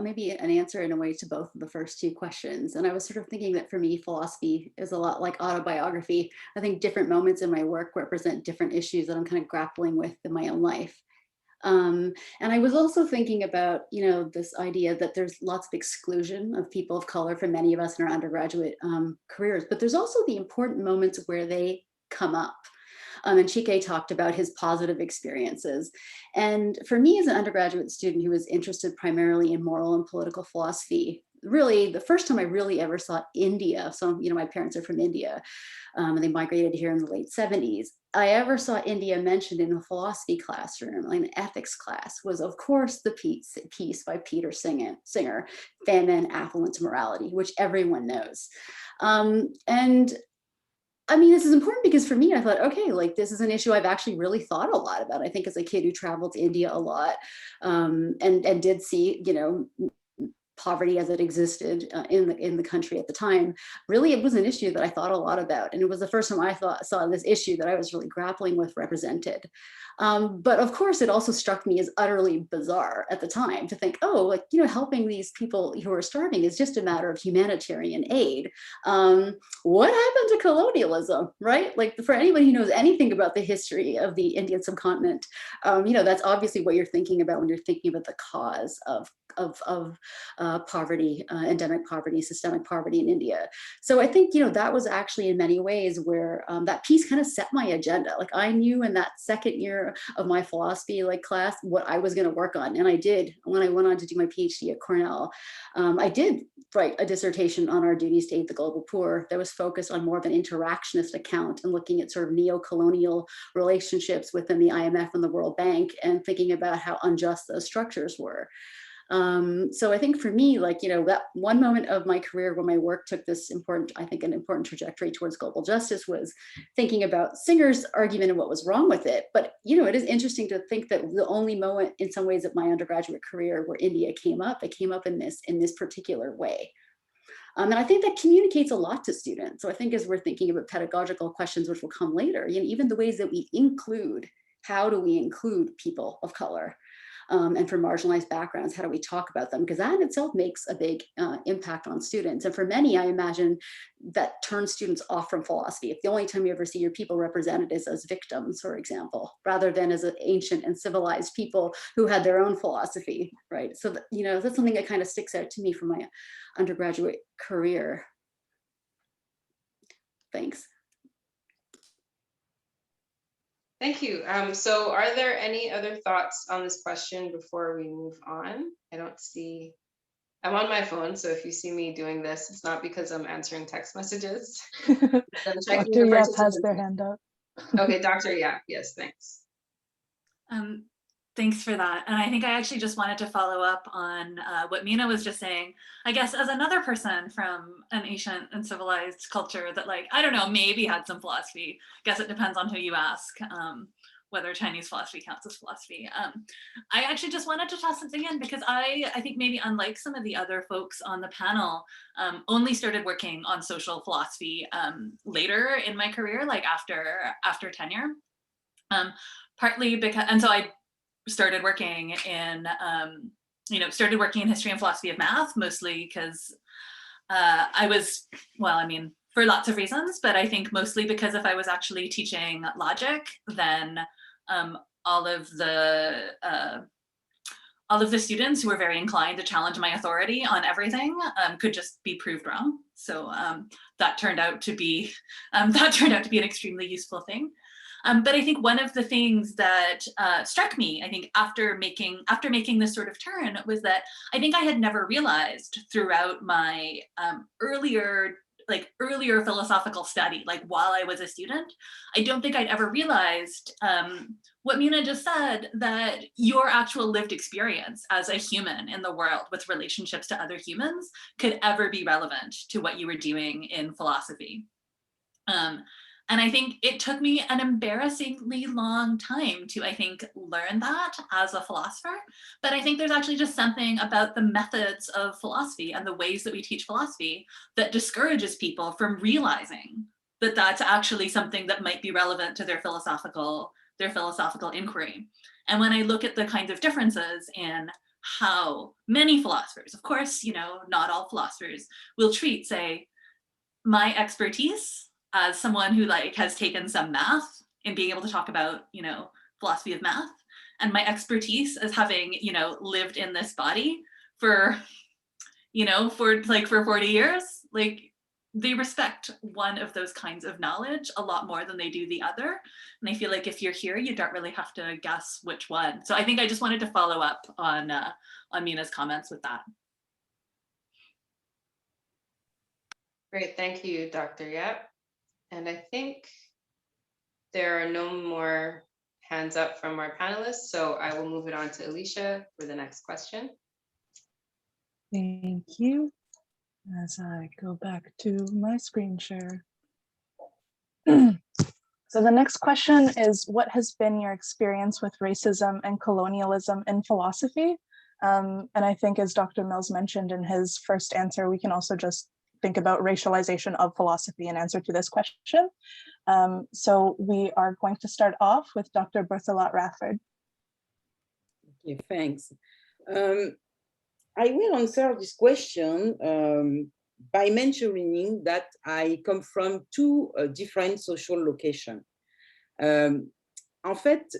maybe an answer in a way to both of the first two questions. And I was sort of thinking that for me, philosophy is a lot like autobiography. I think different moments in my work represent different issues that I'm kind of grappling with in my own life. And I was also thinking about, this idea that there's lots of exclusion of people of color for many of us in our undergraduate careers, but there's also the important moments where they come up. And Chike talked about his positive experiences. And for me as an undergraduate student who was interested primarily in moral and political philosophy, really the first time I really ever saw India, so my parents are from India, and they migrated here in the late 70s. I ever saw India mentioned in a philosophy classroom, like an ethics class, was of course the piece by Peter Singer, Famine, Affluence, Morality, which everyone knows. And I mean, this is important because for me, I thought, okay, this is an issue I've actually really thought a lot about. I think as a kid who traveled to India a lot and did see, poverty as it existed in the country at the time, really it was an issue that I thought a lot about. And it was the first time I saw this issue that I was really grappling with represented. But of course, it also struck me as utterly bizarre at the time to think, oh, like, you know, helping these people who are starving is just a matter of humanitarian aid. What happened to colonialism, right? Like, for anyone who knows anything about the history of the Indian subcontinent, you know, that's obviously what you're thinking about when you're thinking about the cause of poverty, endemic poverty, systemic poverty in India. So I think, you know, that was actually in many ways where that piece kind of set my agenda. Like, I knew in that second year of my philosophy class what I was going to work on, and I did. When I went on to do my PhD at Cornell, I did write a dissertation on our duties to aid the global poor that was focused on more of an interactionist account and looking at sort of neo-colonial relationships within the IMF and the World Bank and thinking about how unjust those structures were. So I think for me, like, you know, that one moment of my career when my work took this important, I think an important trajectory towards global justice, was thinking about Singer's argument and what was wrong with it. But, you know, it is interesting to think that the only moment in some ways of my undergraduate career where India came up, it came up in this particular way. And I think that communicates a lot to students. So I think as we're thinking about pedagogical questions, which will come later, you know, even the ways that we include, how do we include people of color? And for marginalized backgrounds, how do we talk about them? Because that in itself makes a big impact on students. And for many, I imagine that turns students off from philosophy. If the only time you ever see your people represented is as victims, for example, rather than as ancient and civilized people who had their own philosophy, right? So, you know, that's something that kind of sticks out to me from my undergraduate career. Thanks. Thank you. So are there any other thoughts on this question before we move on? I don't see, I'm on my phone, so if you see me doing this, it's not because I'm answering text messages. Dr. Yap has their hand up. Okay, Dr. Yap, yes, thanks. Thanks for that. And I think I actually just wanted to follow up on what Meena was just saying. I guess as another person from an ancient and civilized culture that, like, I don't know, maybe had some philosophy. I guess it depends on who you ask, whether Chinese philosophy counts as philosophy. I actually just wanted to toss something in because I think maybe unlike some of the other folks on the panel, only started working on social philosophy later in my career, like after tenure. Partly because, and so I started working in, started working in history and philosophy of math, mostly because I was, well, I mean, for lots of reasons, but I think mostly because if I was actually teaching logic, then all of the students who were very inclined to challenge my authority on everything could just be proved wrong. So that turned out to be an extremely useful thing. But I think one of the things that struck me, I think after making this sort of turn, was that I think I had never realized throughout my earlier philosophical study, like while I was a student, I don't think I'd ever realized what Meena just said, that your actual lived experience as a human in the world with relationships to other humans could ever be relevant to what you were doing in philosophy. And I think it took me an embarrassingly long time to, I think, learn that as a philosopher. But I think there's actually just something about the methods of philosophy and the ways that we teach philosophy that discourages people from realizing that that's actually something that might be relevant to their philosophical inquiry. And when I look at the kinds of differences in how many philosophers, of course, you know, not all philosophers, will treat, say, my expertise as someone who has taken some math and being able to talk about, you know, philosophy of math, and my expertise as having, you know, lived in this body for 40 years, like, they respect one of those kinds of knowledge a lot more than they do the other. And I feel like if you're here, you don't really have to guess which one. So I think I just wanted to follow up on Meena's comments with that. Great, thank you, Dr. Yap. And I think there are no more hands up from our panelists, so I will move it on to Alisha for the next question. Thank you. As I go back to my screen share. So the next question is, what has been your experience with racism and colonialism in philosophy? And I think, as Dr. Mills mentioned in his first answer, we can also just think about racialization of philosophy in answer to this question. So we are going to start off with Dr. Berthelot-Raffard. Okay, thanks. I will answer this question by mentioning that I come from two different social locations. En fait,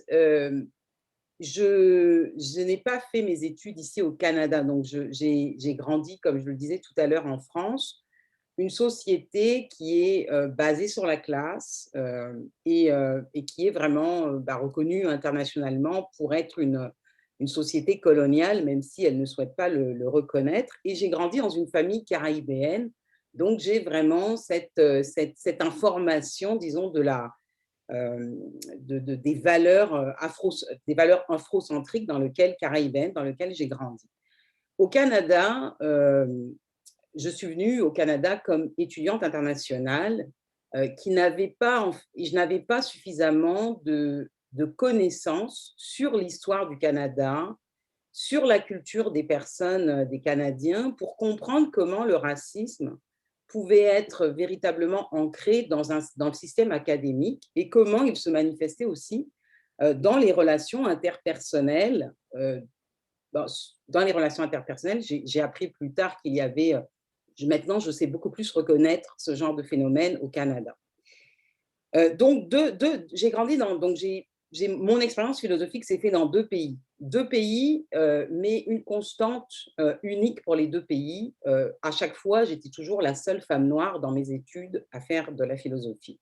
je n'ai pas fait mes études ici au Canada, donc j'ai grandi, comme je le disais tout à l'heure, en France, une société qui est basée sur la classe et qui est vraiment reconnue internationalement pour être une société coloniale, même si elle ne souhaite pas le reconnaître. Et j'ai grandi dans une famille caribéenne, donc j'ai vraiment cette information, disons, des valeurs afrocentriques caribéennes dans lesquelles j'ai grandi. Au Canada, je suis venue au Canada comme étudiante internationale je n'avais pas suffisamment de connaissances sur l'histoire du Canada, sur la culture des personnes, des Canadiens, pour comprendre comment le racisme pouvait être véritablement ancré dans le système académique et comment il se manifestait aussi dans les relations interpersonnelles. Dans les relations interpersonnelles, j'ai appris plus tard qu'il y avait, maintenant je sais beaucoup plus reconnaître ce genre de phénomène au Canada. Donc j'ai grandi mon expérience philosophique s'est faite dans deux pays, mais une constante unique pour les deux pays. À chaque fois, j'étais toujours la seule femme noire dans mes études à faire de la philosophie.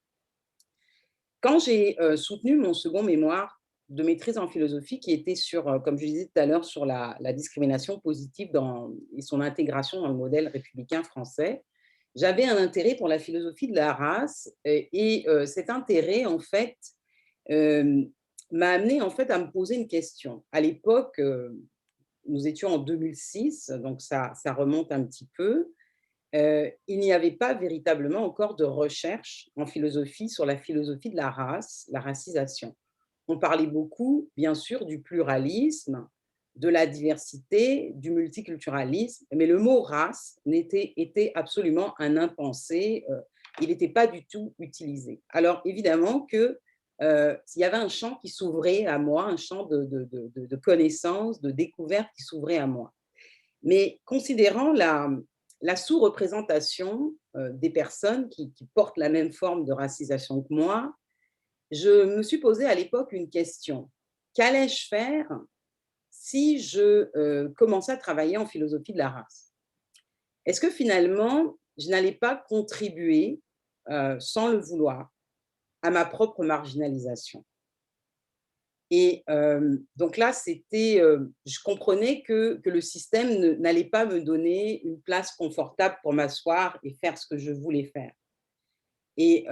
Quand j'ai soutenu mon second mémoire de maîtrise en philosophie, qui était sur, comme je disais tout à l'heure, sur la discrimination positive et son intégration dans le modèle républicain français, j'avais un intérêt pour la philosophie de la race et cet intérêt, en fait, m'a amené en fait à me poser une question. À l'époque, nous étions en 2006, donc ça remonte un petit peu. Il n'y avait pas véritablement encore de recherche en philosophie sur la philosophie de la race, la racisation. On parlait beaucoup, bien sûr, du pluralisme, de la diversité, du multiculturalisme, mais le mot race était absolument un impensé, il n'était pas du tout utilisé. Alors évidemment que il y avait un champ qui s'ouvrait à moi, un champ de connaissances, de découvertes qui s'ouvrait à moi. Mais considérant la sous-représentation des personnes qui portent la même forme de racisation que moi, je me suis posé à l'époque une question. Qu'allais-je faire si je commençais à travailler en philosophie de la race? Est-ce que finalement, je n'allais pas contribuer, sans le vouloir, à ma propre marginalisation? Et donc là, je comprenais que le système n'allait pas me donner une place confortable pour m'asseoir et faire ce que je voulais faire. Et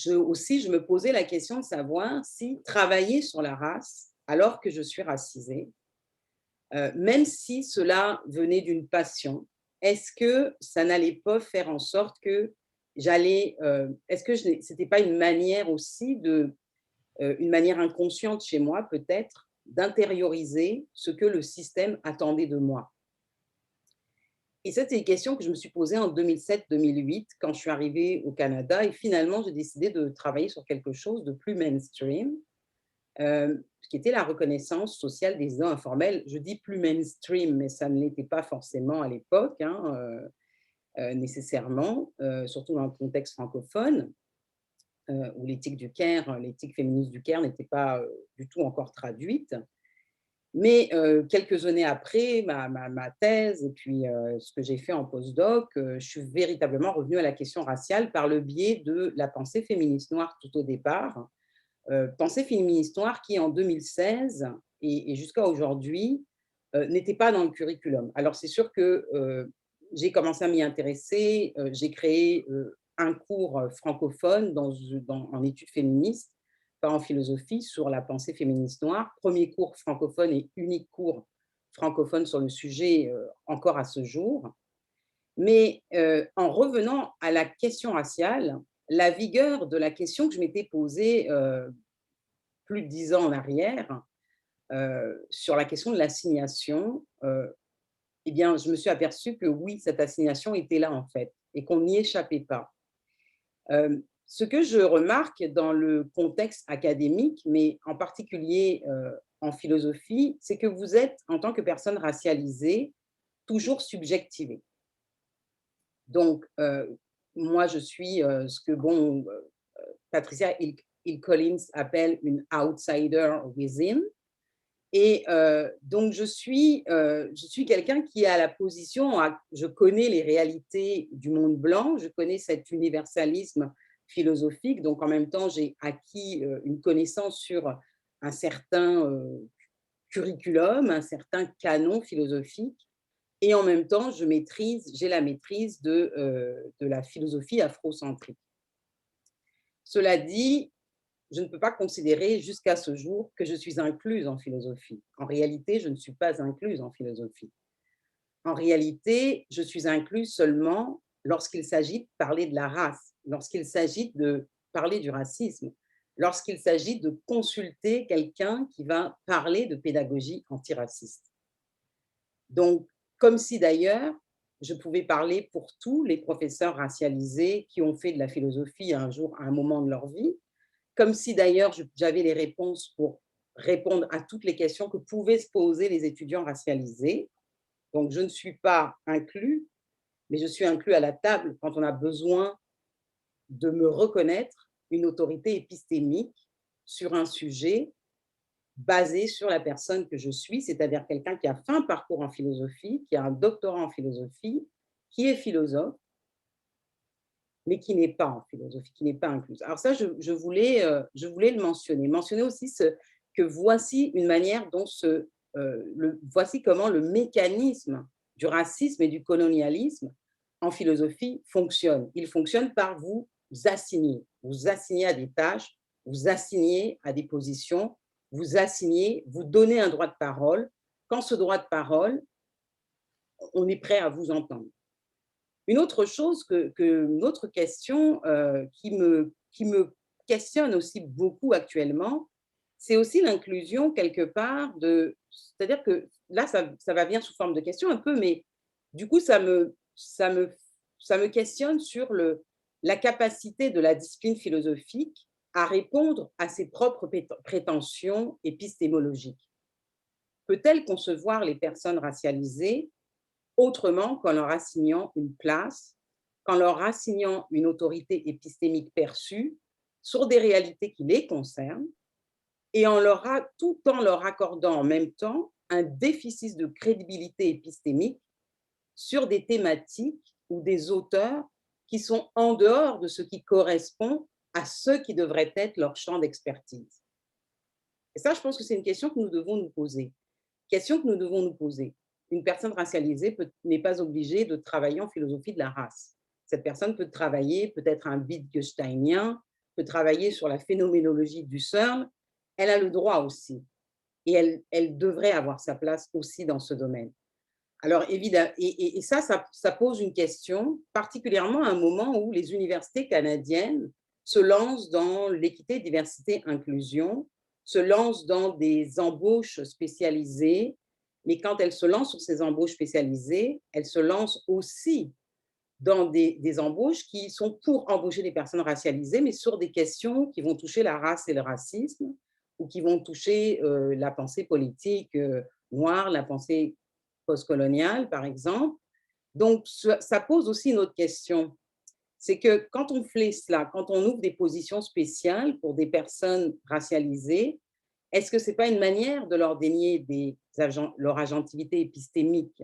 aussi, je me posais la question de savoir si travailler sur la race, alors que je suis racisée, même si cela venait d'une passion, est-ce que ça n'allait pas faire en sorte que est-ce que ce n'était pas une manière aussi une manière inconsciente chez moi peut-être d'intérioriser ce que le système attendait de moi? Et ça, c'est une question que je me suis posée en 2007-2008 quand je suis arrivée au Canada et finalement, j'ai décidé de travailler sur quelque chose de plus mainstream, qui était la reconnaissance sociale des idées informelles. Je dis plus mainstream, mais ça ne l'était pas forcément à l'époque, nécessairement, surtout dans le contexte francophone, où l'éthique du Caire, l'éthique féministe du Caire n'était pas du tout encore traduite. Mais quelques années après ma thèse et puis ce que j'ai fait en postdoc, je suis véritablement revenue à la question raciale par le biais de la pensée féministe noire tout au départ. Pensée féministe noire qui, en 2016 et jusqu'à aujourd'hui, n'était pas dans le curriculum. Alors, c'est sûr que j'ai commencé à m'y intéresser. J'ai créé un cours francophone en études féministes, pas en philosophie, sur la pensée féministe noire. Premier cours francophone et unique cours francophone sur le sujet encore à ce jour. Mais en revenant à la question raciale, la vigueur de la question que je m'étais posée plus de 10 ans en arrière, sur la question de l'assignation, eh bien, je me suis aperçue que oui, cette assignation était là en fait. et qu'on n'y échappait pas. Ce que je remarque dans le contexte académique, mais en particulier en philosophie, c'est que vous êtes, en tant que personne racialisée, toujours subjectivée. Donc, moi, je suis ce que, bon, Patricia Hill Collins appelle une outsider within. Et donc, je suis quelqu'un qui a la position, je connais les réalités du monde blanc, je connais cet universalisme philosophique, donc en même temps, j'ai acquis une connaissance sur un certain curriculum, un certain canon philosophique, et en même temps, j'ai la maîtrise de la philosophie afrocentrique. Cela dit, je ne peux pas considérer jusqu'à ce jour que je suis incluse en philosophie. En réalité, je ne suis pas incluse en philosophie. En réalité, je suis incluse seulement lorsqu'il s'agit de parler de la race, lorsqu'il s'agit de parler du racisme, lorsqu'il s'agit de consulter quelqu'un qui va parler de pédagogie antiraciste. Donc, comme si d'ailleurs, je pouvais parler pour tous les professeurs racialisés qui ont fait de la philosophie un jour, à un moment de leur vie, comme si d'ailleurs j'avais les réponses pour répondre à toutes les questions que pouvaient se poser les étudiants racialisés. Donc, je ne suis pas inclus, mais je suis inclus à la table quand on a besoin de me reconnaître une autorité épistémique sur un sujet basé sur la personne que je suis, c'est-à-dire quelqu'un qui a fait un parcours en philosophie, qui a un doctorat en philosophie, qui est philosophe, mais qui n'est pas en philosophie, qui n'est pas incluse. Alors ça, je voulais le mentionner. Mentionner aussi que voici une manière dont voici comment le mécanisme du racisme et du colonialisme en philosophie fonctionne. Il fonctionne par vous assigner à des tâches, vous assigner à des positions, vous donner un droit de parole. Quand ce droit de parole, on est prêt à vous entendre. Une autre chose, une autre question qui me questionne aussi beaucoup actuellement, c'est aussi l'inclusion quelque part c'est-à-dire que là, ça va venir sous forme de question un peu, mais du coup, ça me questionne sur la capacité de la discipline philosophique à répondre à ses propres prétentions épistémologiques. Peut-elle concevoir les personnes racialisées autrement qu'en leur assignant une place, qu'en leur assignant une autorité épistémique perçue sur des réalités qui les concernent, et tout en leur accordant en même temps un déficit de crédibilité épistémique sur des thématiques ou des auteurs qui sont en dehors de ce qui correspond à ce qui devrait être leur champ d'expertise. Et ça, je pense que c'est une question que nous devons nous poser. Une personne racialisée n'est pas obligée de travailler en philosophie de la race. Cette personne peut travailler peut-être un wittgensteinien, peut travailler sur la phénoménologie du Husserl. Elle a le droit aussi. Et elle devrait avoir sa place aussi dans ce domaine. Alors, évidemment, et ça pose une question, particulièrement à un moment où les universités canadiennes se lancent dans l'équité, diversité, inclusion, se lancent dans des embauches spécialisées, mais quand elles se lancent sur ces embauches spécialisées, elles se lancent aussi dans des embauches qui sont pour embaucher des personnes racialisées, mais sur des questions qui vont toucher la race et le racisme, ou qui vont toucher la pensée politique noire, la pensée postcoloniale, par exemple. Donc, ça pose aussi une autre question. C'est que quand on fait cela, quand on ouvre des positions spéciales pour des personnes racialisées, est-ce que ce n'est pas une manière de leur dénier leur agentivité épistémique?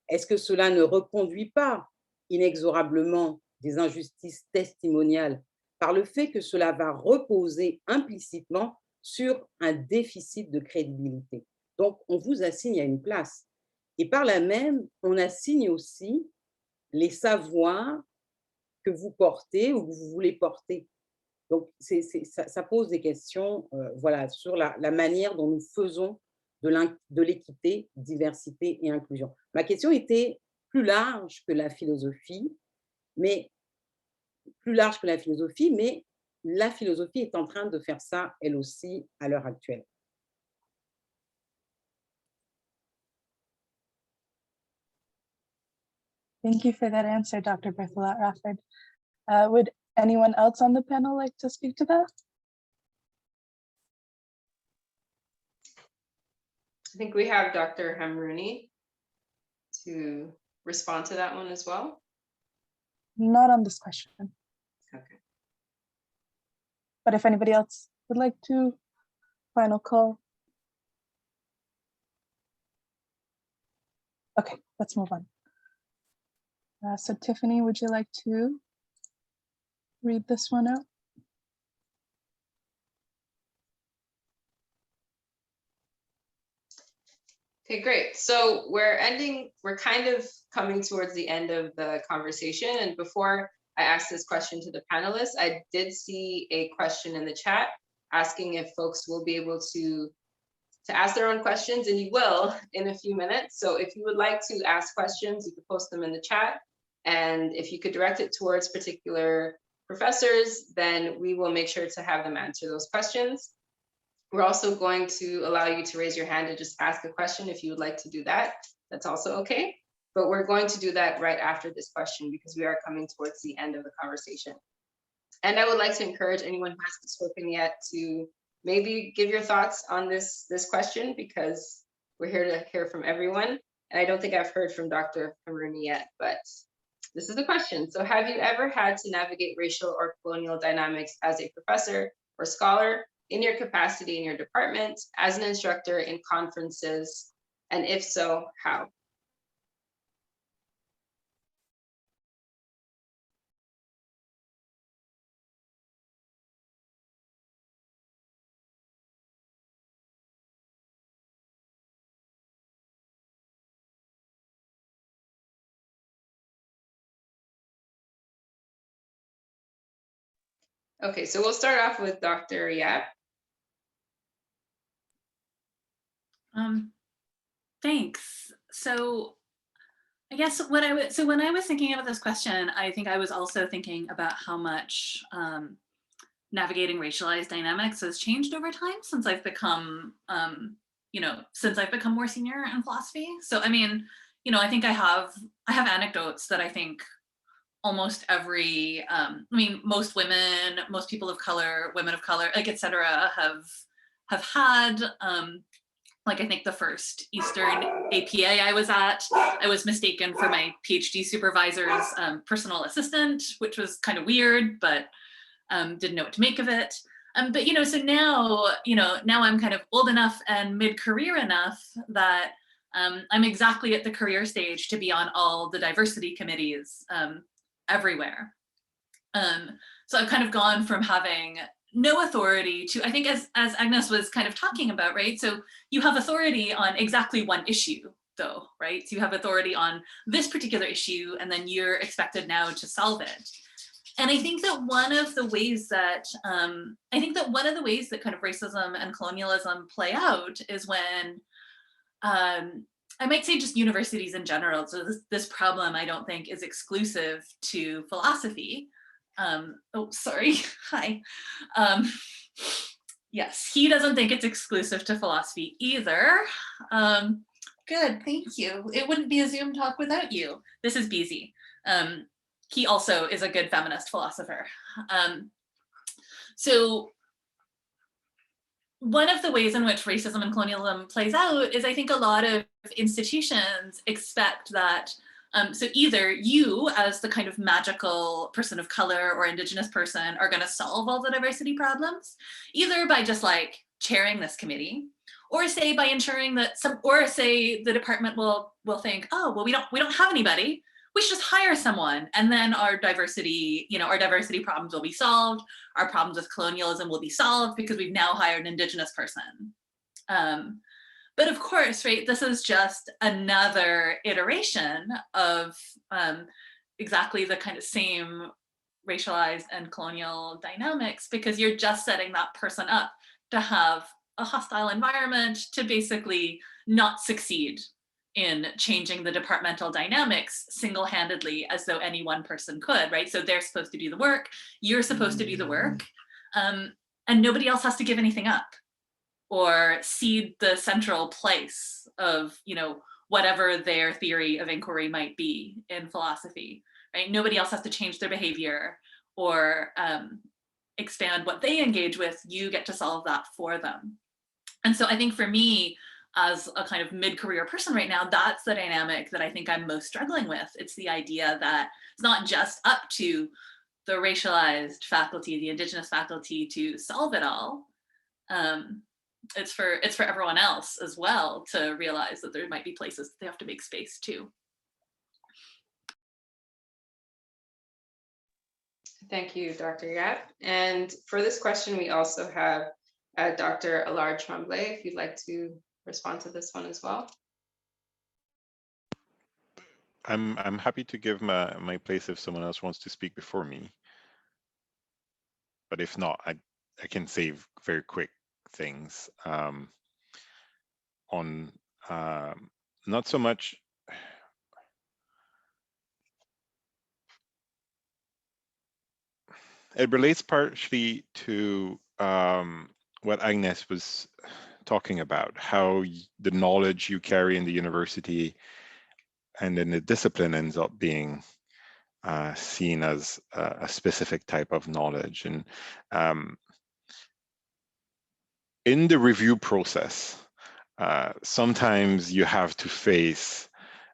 Est-ce que cela ne reconduit pas inexorablement des injustices testimoniales par le fait que cela va reposer implicitement sur un déficit de crédibilité? Donc, on vous assigne à une place. Et par là même, on assigne aussi les savoirs que vous portez ou que vous voulez porter. Donc, ça pose des questions voilà, sur la manière dont nous faisons de l'équité, diversité et inclusion. Ma question était plus large que la philosophie, mais la philosophie est en train de faire ça, elle aussi, à l'heure actuelle. Thank you for that answer, Dr. Berthelot-Raffard. Would anyone else on the panel like to speak to that? I think we have Dr. Hamrouni to respond to that one as well. Not on this question. Okay. But if anybody else would like to, final call. Okay, let's move on. So Tiffany, would you like to read this one out? Okay, great. So we're kind of coming towards the end of the conversation. And before I ask this question to the panelists, I did see a question in the chat asking if folks will be able to ask their own questions, and you will in a few minutes. So if you would like to ask questions, you could post them in the chat. And if you could direct it towards particular professors, then we will make sure to have them answer those questions. We're also going to allow you to raise your hand and just ask a question if you would like to do that. That's also okay. But we're going to do that right after this question because we are coming towards the end of the conversation. And I would like to encourage anyone who hasn't spoken yet to maybe give your thoughts on this question, because we're here to hear from everyone. And I don't think I've heard from Dr. Hamrouni yet, but this is the question. So have you ever had to navigate racial or colonial dynamics as a professor or scholar in your capacity in your department, as an instructor in conferences? And if so, how? Okay, so we'll start off with Dr. Yap. Thanks. So I guess when I was thinking about this question, I think I was also thinking about how much navigating racialized dynamics has changed over time since I've become, more senior in philosophy. So I mean, I think I have anecdotes that I think almost every, most women, most people of color, women of color, like, et cetera, have had. Like, I think the first Eastern APA I was at, I was mistaken for my PhD supervisor's personal assistant, which was kind of weird, but didn't know what to make of it. But, so now, now I'm kind of old enough and mid-career enough that I'm exactly at the career stage to be on all the diversity committees everywhere. So I've kind of gone from having no authority to, I think, as Agnès was kind of talking about, right? So you have authority on exactly one issue though, right? So you have authority on this particular issue and then you're expected now to solve it. And I think that one of the ways that, kind of racism and colonialism play out is when, I might say just universities in general. So this problem, I don't think, is exclusive to philosophy. Oh, sorry, hi. Yes, he doesn't think it's exclusive to philosophy either. Good, thank you. It wouldn't be a Zoom talk without you. This is Beezy. He also is a good feminist philosopher. So one of the ways in which racism and colonialism plays out is I think a lot of institutions expect that so either you as the kind of magical person of color or Indigenous person are going to solve all the diversity problems, either by just like chairing this committee, or say by ensuring that say the department will think, oh, well, we don't have anybody, we should just hire someone, and then our diversity problems will be solved, our problems with colonialism will be solved because we've now hired an Indigenous person. But of course, right, this is just another iteration of exactly the kind of same racialized and colonial dynamics, because you're just setting that person up to have a hostile environment, to basically not succeed in changing the departmental dynamics single-handedly as though any one person could, right? So they're supposed to do the work, you're supposed to do the work, and nobody else has to give anything up or cede the central place of, whatever their theory of inquiry might be in philosophy, right? Nobody else has to change their behavior or expand what they engage with. You get to solve that for them. And so I think for me, as a kind of mid-career person right now, that's the dynamic that I think I'm most struggling with. It's the idea that it's not just up to the racialized faculty, the Indigenous faculty to solve it all. It's for everyone else as well to realize that there might be places that they have to make space too. Thank you, Dr. Yap. And for this question, we also have Dr. Allard-Tremblay, if you'd like to respond to this one as well. I'm happy to give my place if someone else wants to speak before me. But if not, I can say very quick things on not so much it relates partially to what Agnès was talking about, how the knowledge you carry in the university and in the discipline ends up being seen as a specific type of knowledge. And in the review process, sometimes you have to face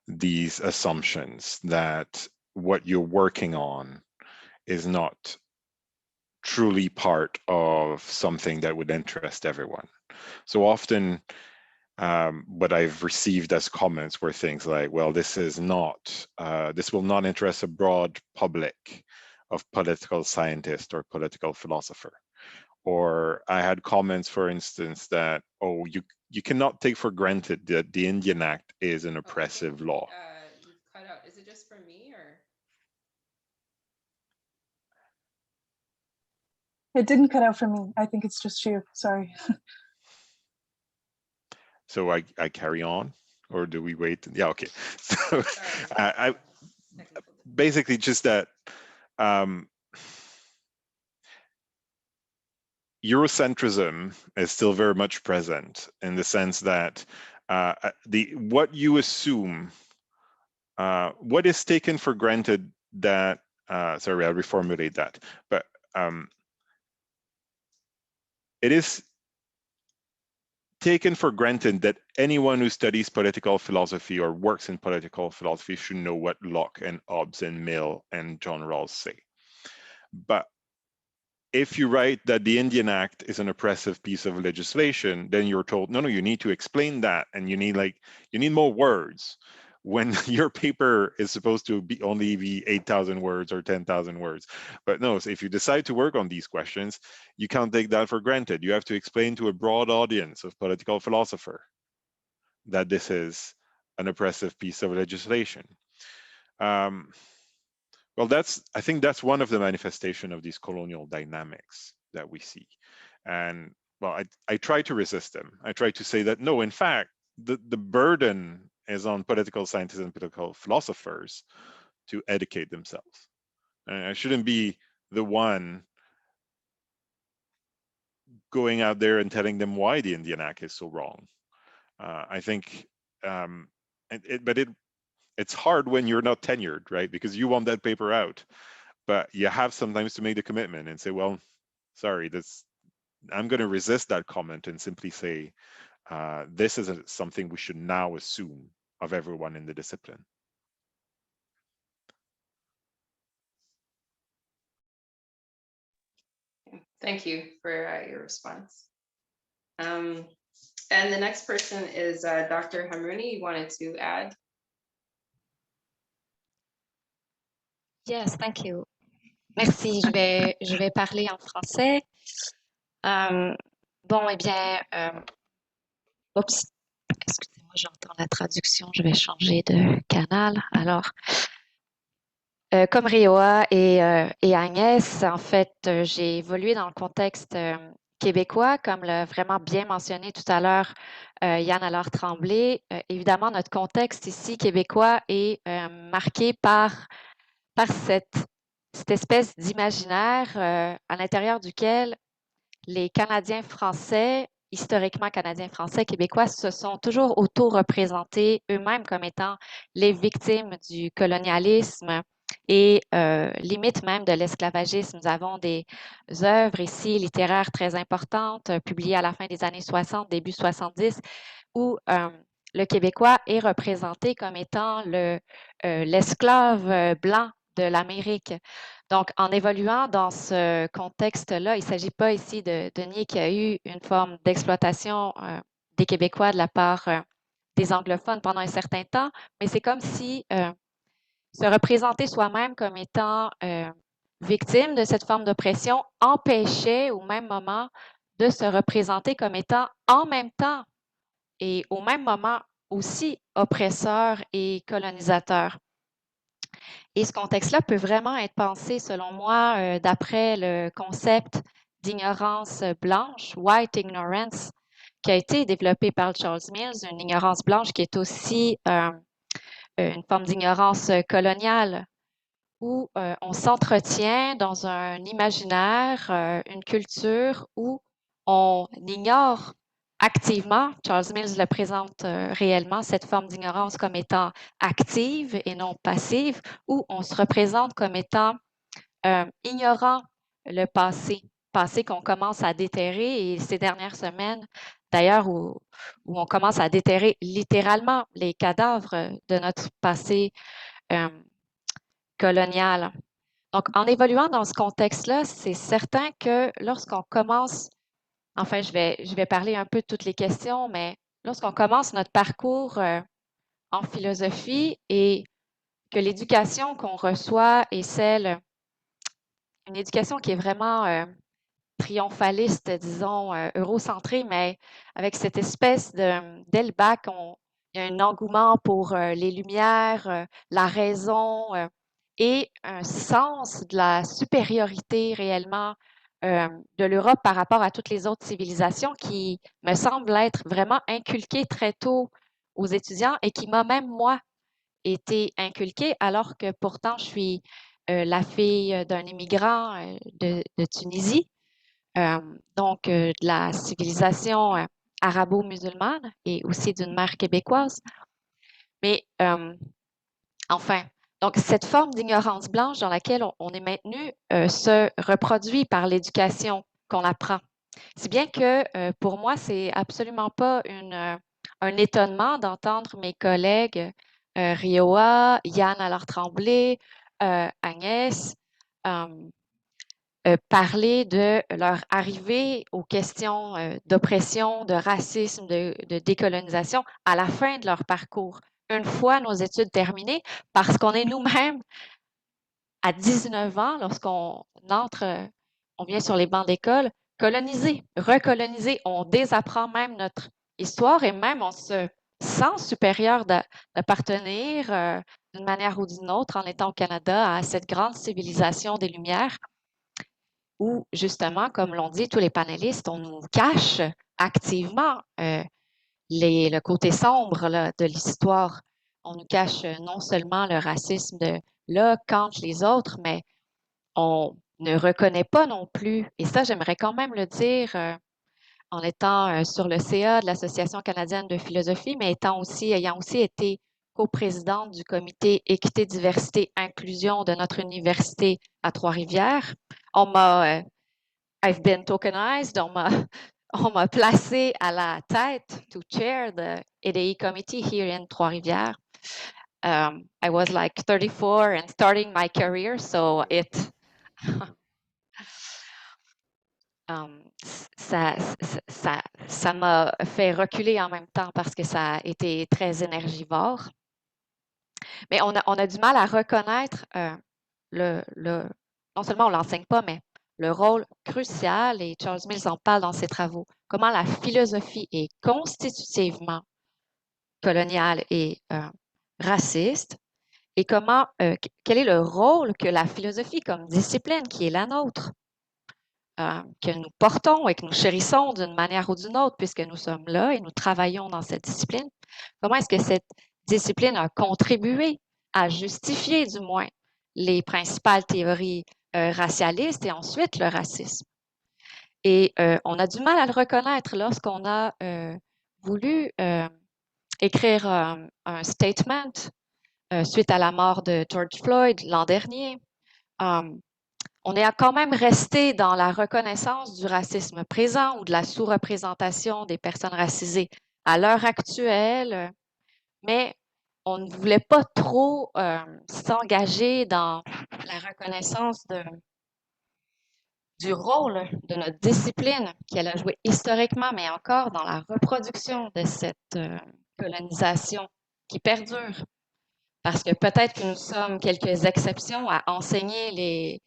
these assumptions that what you're working on is not truly part of something that would interest everyone. So often what I've received as comments were things like, well, this will not interest a broad public of political scientists or political philosopher. Or I had comments, for instance, that, oh, you cannot take for granted that the Indian Act is an oppressive law. You've cut out. Is it just for me or? It didn't cut out for me. I think it's just you. Sorry. So I carry on, or do we wait? Yeah, okay. So I basically just that Eurocentrism is still very much present in the sense that what you assume, what is taken for granted that, sorry, I'll reformulate that, but it is taken for granted that anyone who studies political philosophy or works in political philosophy should know what Locke and Hobbes and Mill and John Rawls say. But if you write that the Indian Act is an oppressive piece of legislation, then you're told, no, you need to explain that, and you need more words, when your paper is supposed to only be 8,000 words or 10,000 words. But no, so if you decide to work on these questions, you can't take that for granted. You have to explain to a broad audience of political philosopher that this is an oppressive piece of legislation. Well, I think that's one of the manifestation of these colonial dynamics that we see. And well, I try to resist them. I try to say that, no, in fact, the burden is on political scientists and political philosophers to educate themselves. And I shouldn't be the one going out there and telling them why the Indian Act is so wrong. I think, it's hard when you're not tenured, right? Because you want that paper out, but you have sometimes to make the commitment and say, well, sorry, I'm going to resist that comment and simply say, this is something we should now assume of everyone in the discipline. Thank you for your response. And the next person is Dr. Hamrouni. You wanted to add? Yes, thank you. Merci, je vais parler en français. Bon, eh bien, oups, excusez-moi, j'entends la traduction, je vais changer de canal. Alors, comme Ryoa et Agnès, en fait, j'ai évolué dans le contexte québécois, comme l'a vraiment bien mentionné tout à l'heure Yann Allard-Tremblay. Évidemment, notre contexte ici québécois est marqué par cette espèce d'imaginaire à l'intérieur duquel les Canadiens français historiquement canadiens, français, québécois, se sont toujours auto-représentés eux-mêmes comme étant les victimes du colonialisme et limite même de l'esclavagisme. Nous avons des œuvres ici littéraires très importantes, publiées à la fin des années 60, début 70, où le Québécois est représenté comme étant l'esclave blanc de l'Amérique. Donc, en évoluant dans ce contexte-là, il ne s'agit pas ici de nier qu'il y a eu une forme d'exploitation des Québécois de la part des anglophones pendant un certain temps, mais c'est comme si se représenter soi-même comme étant victime de cette forme d'oppression empêchait au même moment de se représenter comme étant en même temps et au même moment aussi oppresseur et colonisateur. Et ce contexte-là peut vraiment être pensé, selon moi, d'après le concept d'ignorance blanche, white ignorance, qui a été développé par Charles Mills, une ignorance blanche qui est aussi une forme d'ignorance coloniale, où on s'entretient dans un imaginaire, une culture où on ignore activement, Charles Mills le présente réellement, cette forme d'ignorance comme étant active et non passive, où on se représente comme étant ignorant le passé qu'on commence à déterrer. Et ces dernières semaines, d'ailleurs, où on commence à déterrer littéralement les cadavres de notre passé colonial. Donc, en évoluant dans ce contexte-là, c'est certain que lorsqu'on commence, enfin, je vais parler un peu de toutes les questions, mais lorsqu'on commence notre parcours en philosophie et que l'éducation qu'on reçoit est une éducation qui est vraiment triomphaliste, disons, eurocentrée, mais avec cette espèce dès le bac, il y a un engouement pour les lumières, la raison et un sens de la supériorité réellement de l'Europe par rapport à toutes les autres civilisations qui me semble être vraiment inculqué très tôt aux étudiants et qui m'a même, moi, été inculqué alors que pourtant je suis la fille d'un immigrant de Tunisie. Donc, de la civilisation arabo-musulmane et aussi d'une mère québécoise. Mais enfin, donc cette forme d'ignorance blanche dans laquelle on est maintenu se reproduit par l'éducation qu'on apprend. Si bien que pour moi, c'est absolument pas un étonnement d'entendre mes collègues Ryoa, Yann Allard-Tremblay, Agnès, parler de leur arrivée aux questions d'oppression, de racisme, de décolonisation à la fin de leur parcours, une fois nos études terminées, parce qu'on est nous-mêmes à 19 ans, lorsqu'on entre, on vient sur les bancs d'école, colonisés, recolonisés, on désapprend même notre histoire et même on se sent supérieur d'appartenir d'une manière ou d'une autre en étant au Canada à cette grande civilisation des Lumières où, justement, comme l'ont dit tous les panélistes, on nous cache activement le côté sombre là, de l'histoire. On nous cache non seulement le racisme de là, contre les autres, mais on ne reconnaît pas non plus, et ça, j'aimerais quand même le dire en étant sur le CA de l'Association canadienne de philosophie, mais ayant aussi été coprésidente du comité équité, diversité, inclusion de notre université à Trois-Rivières. I've been tokenized, on m'a placé à la tête to chair the EDI committee here in Trois-Rivières. I was like 34 and starting my career, so ça m'a fait reculer en même temps parce que ça a été très énergivore. Mais on a du mal à reconnaître non seulement on ne l'enseigne pas, mais le rôle crucial, et Charles Mills en parle dans ses travaux, comment la philosophie est constitutivement coloniale et raciste, et quel est le rôle que la philosophie comme discipline qui est la nôtre, que nous portons et que nous chérissons d'une manière ou d'une autre, puisque nous sommes là et nous travaillons dans cette discipline. Comment est-ce que cette discipline a contribué à justifier, du moins, les principales théories racialistes et ensuite le racisme? Et on a du mal à le reconnaître lorsqu'on a voulu écrire un statement suite à la mort de George Floyd l'an dernier. On est quand même resté dans la reconnaissance du racisme présent ou de la sous-représentation des personnes racisées à l'heure actuelle, mais on ne voulait pas trop s'engager dans la reconnaissance du rôle de notre discipline qu'elle a joué historiquement, mais encore dans la reproduction de cette colonisation qui perdure. Parce que peut-être que nous sommes quelques exceptions à enseigner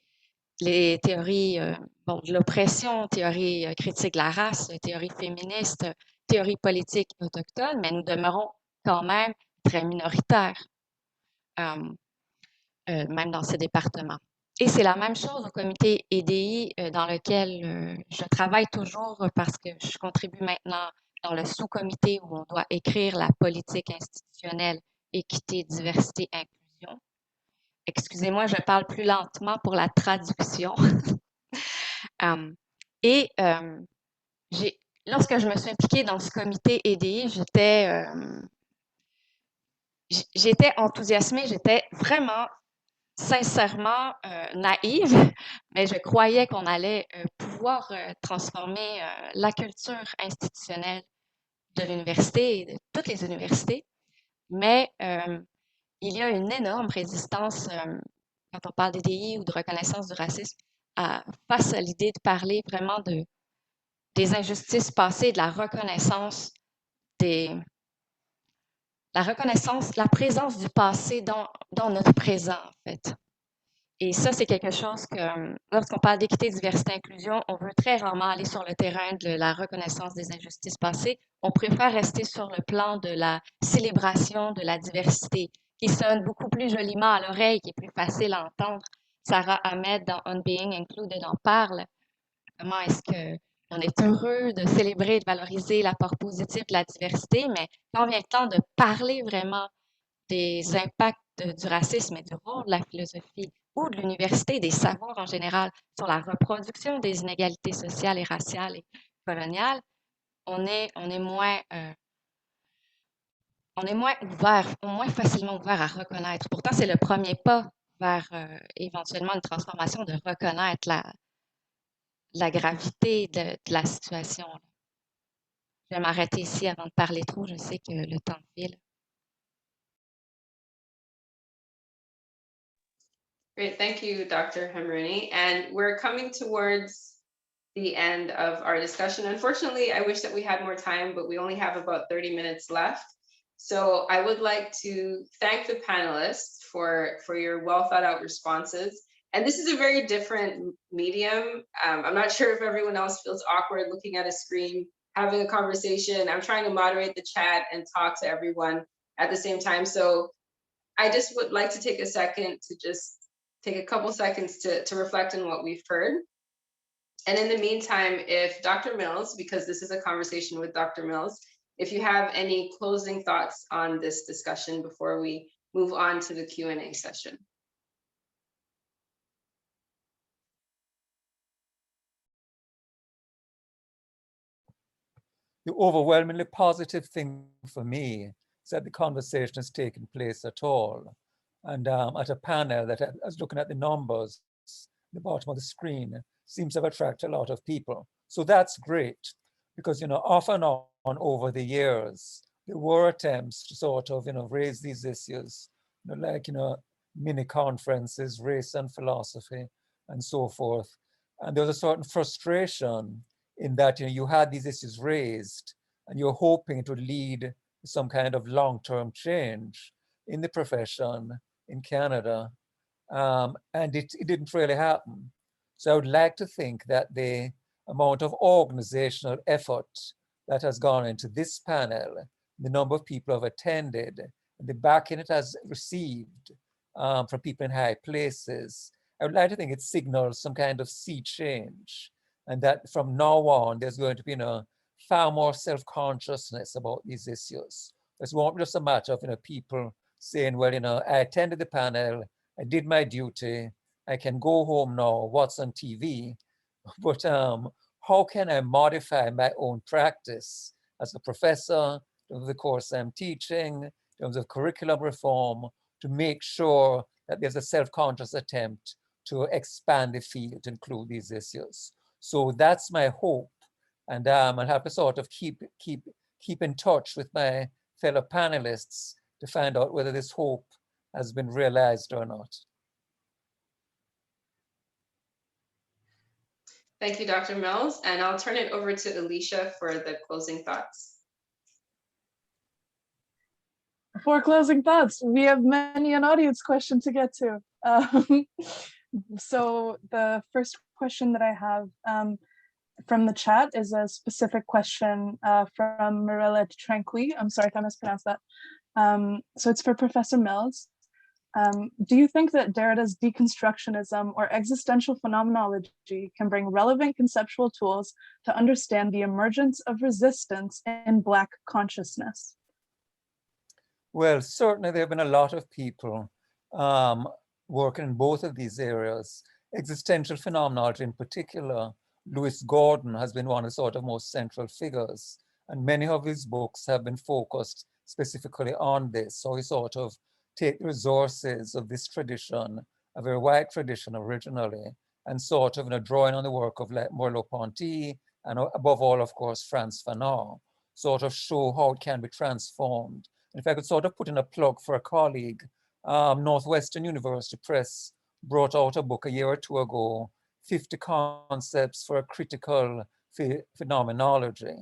les théories de l'oppression, théories critiques de la race, théories féministes, théories politiques autochtones, mais nous demeurons quand même très minoritaires, même dans ces départements. Et c'est la même chose au comité EDI dans lequel je travaille toujours parce que je contribue maintenant dans le sous-comité où on doit écrire la politique institutionnelle, équité, diversité, inclusion. Excusez-moi, je parle plus lentement pour la traduction. Lorsque je me suis impliquée dans ce comité EDI, j'étais enthousiasmée, j'étais vraiment sincèrement naïve, mais je croyais qu'on allait pouvoir transformer la culture institutionnelle de l'université et de toutes les universités. Mais il y a une énorme résistance quand on parle d'EDI ou de reconnaissance du racisme face à l'idée de parler vraiment des injustices passées, de la reconnaissance la présence du passé dans notre présent, en fait. Et ça, c'est quelque chose que, lorsqu'on parle d'équité, diversité, inclusion, on veut très rarement aller sur le terrain de la reconnaissance des injustices passées. On préfère rester sur le plan de la célébration de la diversité, qui sonne beaucoup plus joliment à l'oreille, qui est plus facile à entendre. Sarah Ahmed, dans On Being Included, en parle. Comment est-ce qu'on est heureux de célébrer, de valoriser l'apport positif de la diversité, mais quand vient le temps de parler vraiment des impacts du racisme et du rôle de la philosophie ou de l'université, des savoirs en général sur la reproduction des inégalités sociales et raciales et coloniales, on est moins ouvert, moins facilement ouvert à reconnaître. Pourtant, c'est le premier pas vers éventuellement une transformation de reconnaître la gravité de la situation. Je vais m'arrêter ici avant de parler trop. Je sais que le temps file. Great, thank you, Dr. Hamrouni. And we're coming towards the end of our discussion. Unfortunately, I wish that we had more time, but we only have about 30 minutes left. So I would like to thank the panelists for your well thought out responses. And this is a very different medium. I'm not sure if everyone else feels awkward looking at a screen, having a conversation. I'm trying to moderate the chat and talk to everyone at the same time. So I just would like to take a second to just take a couple seconds to reflect on what we've heard. And in the meantime, if Dr. Mills, because this is a conversation with Dr. Mills, if you have any closing thoughts on this discussion before we move on to the Q&A session. The overwhelmingly positive thing for me is that the conversation has taken place at all. And at a panel that I was looking at the numbers, the bottom of the screen, seems to have attracted a lot of people. So that's great, because, off and on over the years, there were attempts to sort of, raise these issues, like, mini conferences, race and philosophy, and so forth. And there was a certain frustration in that, you had these issues raised, and you're hoping it would lead to some kind of long-term change in the profession in Canada, and it didn't really happen. So I would like to think that the amount of organizational effort that has gone into this panel, the number of people who have attended, and the backing it has received from people in high places, I would like to think it signals some kind of sea change, and that from now on, there's going to be far more self-consciousness about these issues. It won't be just a matter of people saying, well, I attended the panel, I did my duty, I can go home now, what's on TV? But how can I modify my own practice as a professor, in terms of the course I'm teaching, in terms of curriculum reform, to make sure that there's a self-conscious attempt to expand the field to include these issues. So that's my hope. And I'll have to sort of keep in touch with my fellow panelists to find out whether this hope has been realized or not. Thank you, Dr. Mills. And I'll turn it over to Alisha for the closing thoughts. For closing thoughts, we have many an audience question to get to. So the first question that I have from the chat is a specific question from Mirella Tranqui. I'm sorry if I mispronounced that. So it's for Professor Mills. Do you think that Derrida's deconstructionism or existential phenomenology can bring relevant conceptual tools to understand the emergence of resistance in Black consciousness? Well, certainly there have been a lot of people working in both of these areas. Existential phenomenology in particular, Lewis Gordon has been one of the sort of most central figures, and many of his books have been focused specifically on this. So he sort of take the resources of this tradition, a very white tradition originally, and sort of drawing on the work of like Merleau-Ponty and above all, of course, Frantz Fanon, sort of show how it can be transformed. And if I could sort of put in a plug for a colleague, Northwestern University Press brought out a book a year or two ago, 50 Concepts for a Critical Phenomenology.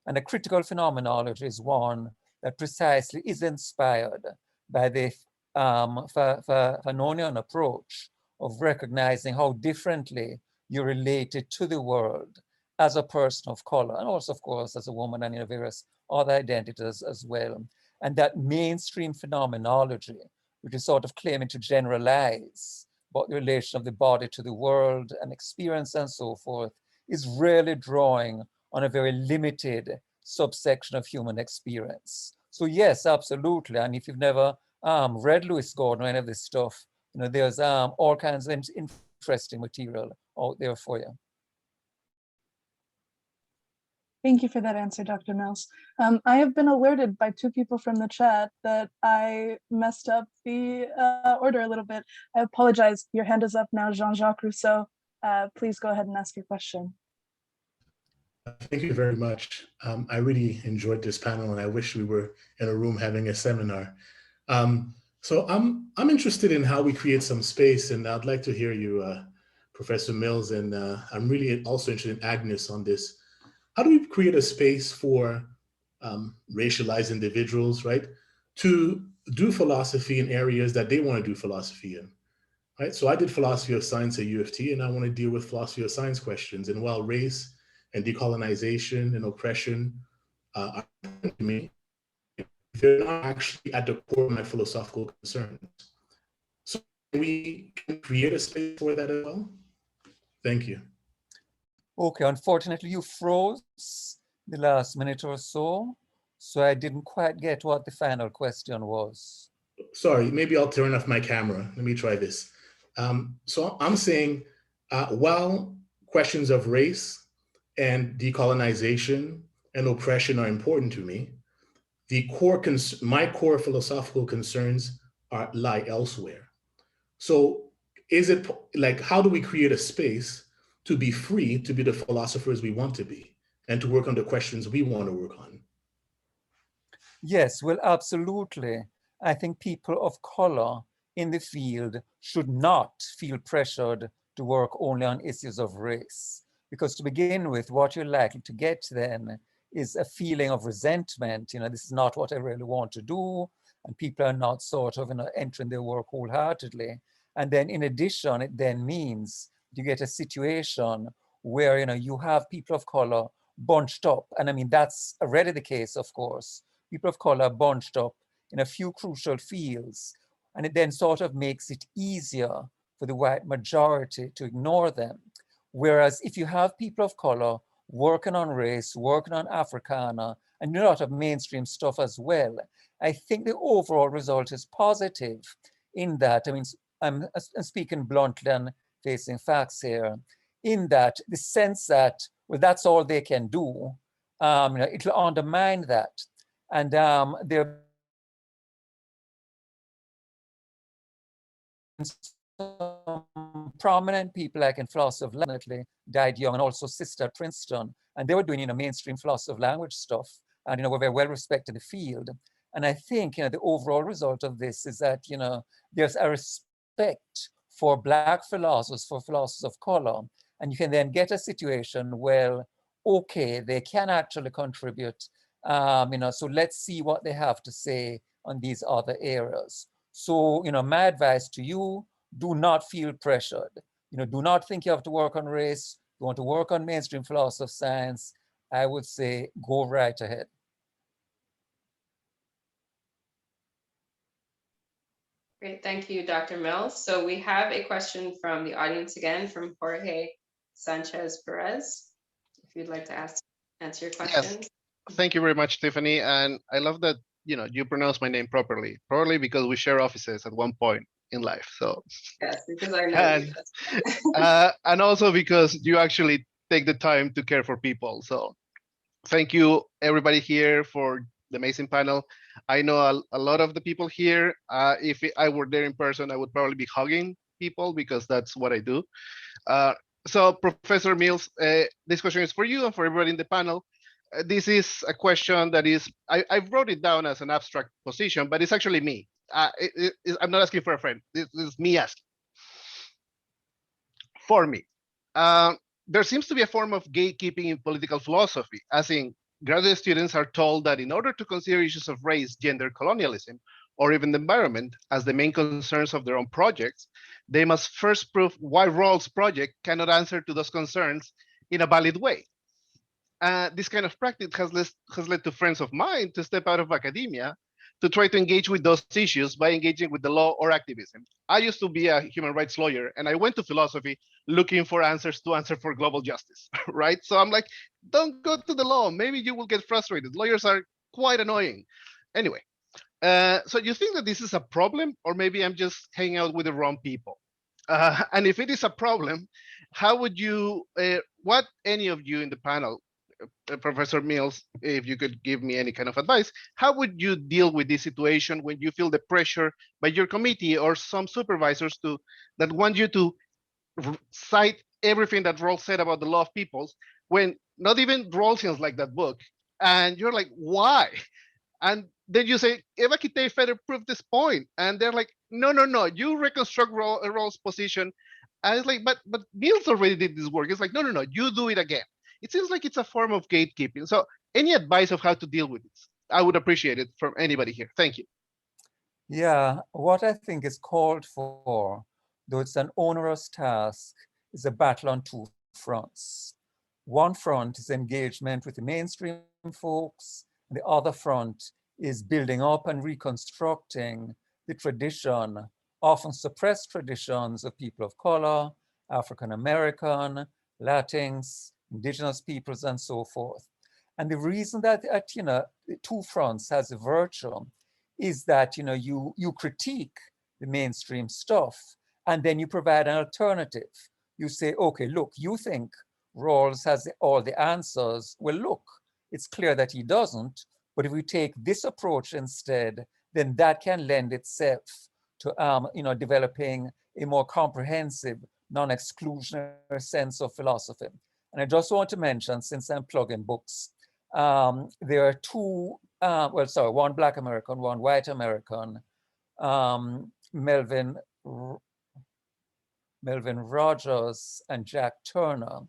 And a critical phenomenology is one that precisely is inspired by the Fanonian approach of recognizing how differently you're related to the world as a person of color, and also, of course, as a woman and various other identities as well. And that mainstream phenomenology, which is sort of claiming to generalize about the relation of the body to the world and experience and so forth, is really drawing on a very limited subsection of human experience. So yes, absolutely. And if you've never read Lewis Gordon or any of this stuff, there's all kinds of interesting material out there for you. Thank you for that answer, Dr. Mills. I have been alerted by two people from the chat that I messed up the order a little bit. I apologize. Your hand is up now, Jean-Jacques Rousseau. Please go ahead and ask your question. Thank you very much. I really enjoyed this panel, and I wish we were in a room having a seminar. So I'm interested in how we create some space, and I'd like to hear you, Professor Mills, and I'm really also interested in Agnes on this. How do we create a space for racialized individuals, right, to do philosophy in areas that they want to do philosophy in, right? So I did philosophy of science at U of T, and I want to deal with philosophy of science questions. And while race and decolonization and oppression are important to me, they're not actually at the core of my philosophical concerns. So we can create a space for that as well. Thank you. Okay, unfortunately you froze the last minute or so, so I didn't quite get what the final question was. Sorry, maybe I'll turn off my camera. Let me try this. So I'm saying, while questions of race and decolonization and oppression are important to me, my core philosophical concerns lie elsewhere. So is it like, how do we create a space to be free to be the philosophers we want to be and to work on the questions we want to work on? Yes, well, absolutely. I think people of color in the field should not feel pressured to work only on issues of race, because to begin with, what you're likely to get then is a feeling of resentment. This is not what I really want to do, and people are not sort of entering their work wholeheartedly. And then in addition, it then means you get a situation where you have people of color bunched up. And I mean, that's already the case, of course. People of color bunched up in a few crucial fields, and it then sort of makes it easier for the white majority to ignore them. Whereas if you have people of color working on race, working on Africana, and a lot of mainstream stuff as well, I think the overall result is positive in that, I mean, I'm speaking bluntly and facing facts here, in that the sense that well, that's all they can do. It'll undermine that. And there some prominent people like in philosophy of language died young, and also sister at Princeton, and they were doing mainstream philosophy of language stuff, and were very well respected in the field. And I think the overall result of this is that there's a respect for Black philosophers, for philosophers of color, and you can then get a situation where, okay, they can actually contribute, so let's see what they have to say on these other areas. So, my advice to you, do not feel pressured. Do not think you have to work on race. You want to work on mainstream philosophy of science, I would say go right ahead. Great, thank you, Dr. Mills. So we have a question from the audience again, from Jorge Sanchez Perez. If you'd like to answer your question. Yes, thank you very much, Tiffany. And I love that you pronounce my name properly. Probably because we share offices at one point in life. So yes, because I know and also because you actually take the time to care for people. So thank you, everybody here, for the amazing panel. I know a lot of the people here. If I were there in person, I would probably be hugging people because that's what I do. So Professor Mills, this question is for you and for everybody in the panel. This is a question that is, I wrote it down as an abstract position, but it's actually me. I'm not asking for a friend. This is me asking. For me, there seems to be a form of gatekeeping in political philosophy, as in graduate students are told that in order to consider issues of race, gender, colonialism, or even the environment as the main concerns of their own projects, they must first prove why Rawls' project cannot answer to those concerns in a valid way. This kind of practice has led to friends of mine to step out of academia to try to engage with those issues by engaging with the law or activism. I used to be a human rights lawyer, and I went to philosophy looking for answers to answer for global justice, right? So I'm like, don't go to the law. Maybe you will get frustrated. Lawyers are quite annoying. Anyway, so you think that this is a problem, or maybe I'm just hanging out with the wrong people? And if it is a problem, how would you, what any of you in the panel, Professor Mills, if you could give me any kind of advice, how would you deal with this situation when you feel the pressure by your committee or some supervisors that want you to cite everything that Rawls said about the law of peoples, when not even Rawlsians like that book, and you're like, why? And then you say, Eva Kitei further proved this point, and they're like, no, you reconstruct Rawls' position. And it's like, but Mills already did this work. It's like, no, you do it again. It seems like it's a form of gatekeeping. So any advice of how to deal with this? I would appreciate it from anybody here. Thank you. Yeah, what I think is called for, though it's an onerous task, is a battle on two fronts. One front is engagement with the mainstream folks, and the other front is building up and reconstructing the tradition, often suppressed traditions of people of color, African American, Latinx, indigenous peoples, and so forth. And the reason that two fronts has a virtue is that you critique the mainstream stuff, and then you provide an alternative. You say, okay, look, you think Rawls has all the answers. Well, look, it's clear that he doesn't, but if we take this approach instead, then that can lend itself to developing a more comprehensive, non-exclusionary sense of philosophy. And I just want to mention, since I'm plugging books, there are two, one Black American, one white American, Melvin Rogers and Jack Turner,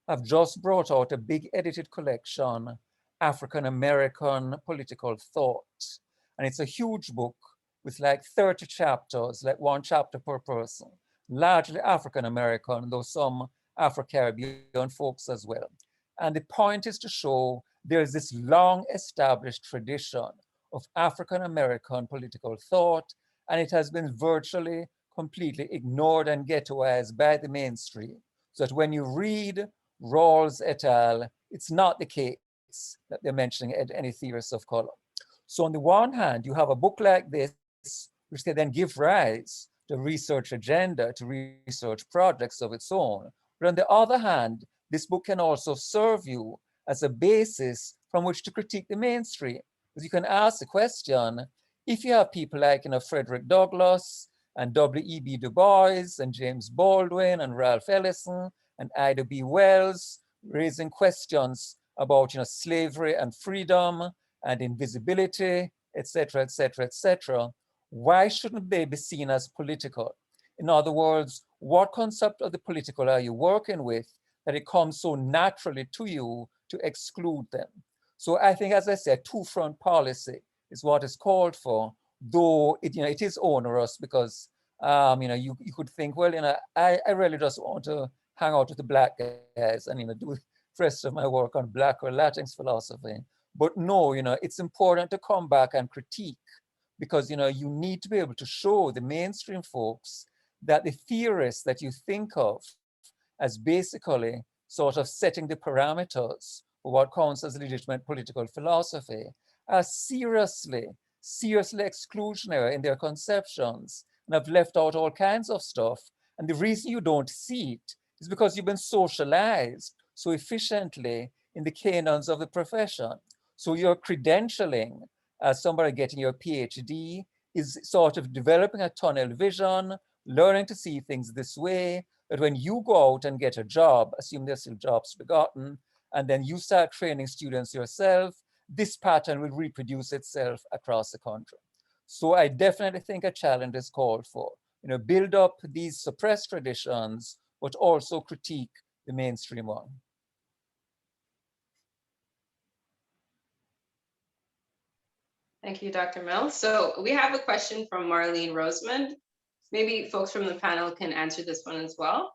have just brought out a big edited collection, African American Political Thought. And it's a huge book with like 30 chapters, like one chapter per person, largely African American, though some Afro-Caribbean folks as well. And the point is to show there's this long established tradition of African American political thought, and it has been virtually completely ignored and ghettoized by the mainstream. So that when you read Rawls et al., it's not the case that they're mentioning any theorists of color. So on the one hand, you have a book like this, which they then give rise to research agenda, to research projects of its own. But on the other hand, this book can also serve you as a basis from which to critique the mainstream. Because you can ask the question, if you have people like Frederick Douglass and W.E.B. Du Bois and James Baldwin and Ralph Ellison and Ida B. Wells raising questions about slavery and freedom and invisibility, etc., etc., etc., why shouldn't they be seen as political? In other words, what concept of the political are you working with that it comes so naturally to you to exclude them? So I think, as I said, two-front policy is what is called for, though it is onerous because you could think, well, I really just want to hang out with the black guys and do the rest of my work on Black or Latinx philosophy. But no, it's important to come back and critique because you need to be able to show the mainstream folks that the theorists that you think of as basically sort of setting the parameters for what counts as legitimate political philosophy are seriously exclusionary in their conceptions and have left out all kinds of stuff. And the reason you don't see it is because you've been socialized so efficiently in the canons of the profession. So your credentialing as somebody getting your PhD is sort of developing a tunnel vision, learning to see things this way, that when you go out and get a job, assume there's still jobs begotten, and then you start training students yourself, this pattern will reproduce itself across the country. So I definitely think a challenge is called for. Build up these suppressed traditions, but also critique the mainstream one. Thank you, Dr. Mills. So we have a question from Marlene Rosemond. Maybe folks from the panel can answer this one as well.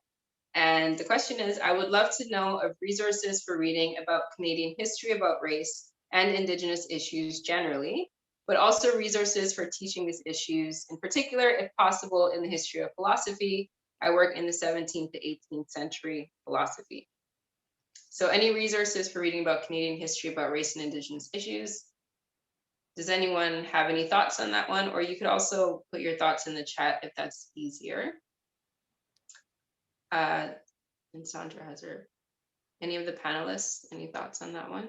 And the question is, I would love to know of resources for reading about Canadian history about race and Indigenous issues generally, but also resources for teaching these issues, in particular, if possible, in the history of philosophy. I work in the 17th to 18th century philosophy. So any resources for reading about Canadian history about race and Indigenous issues? Does anyone have any thoughts on that one? Or you could also put your thoughts in the chat if that's easier. And Sandra has her. Any of the panelists, any thoughts on that one?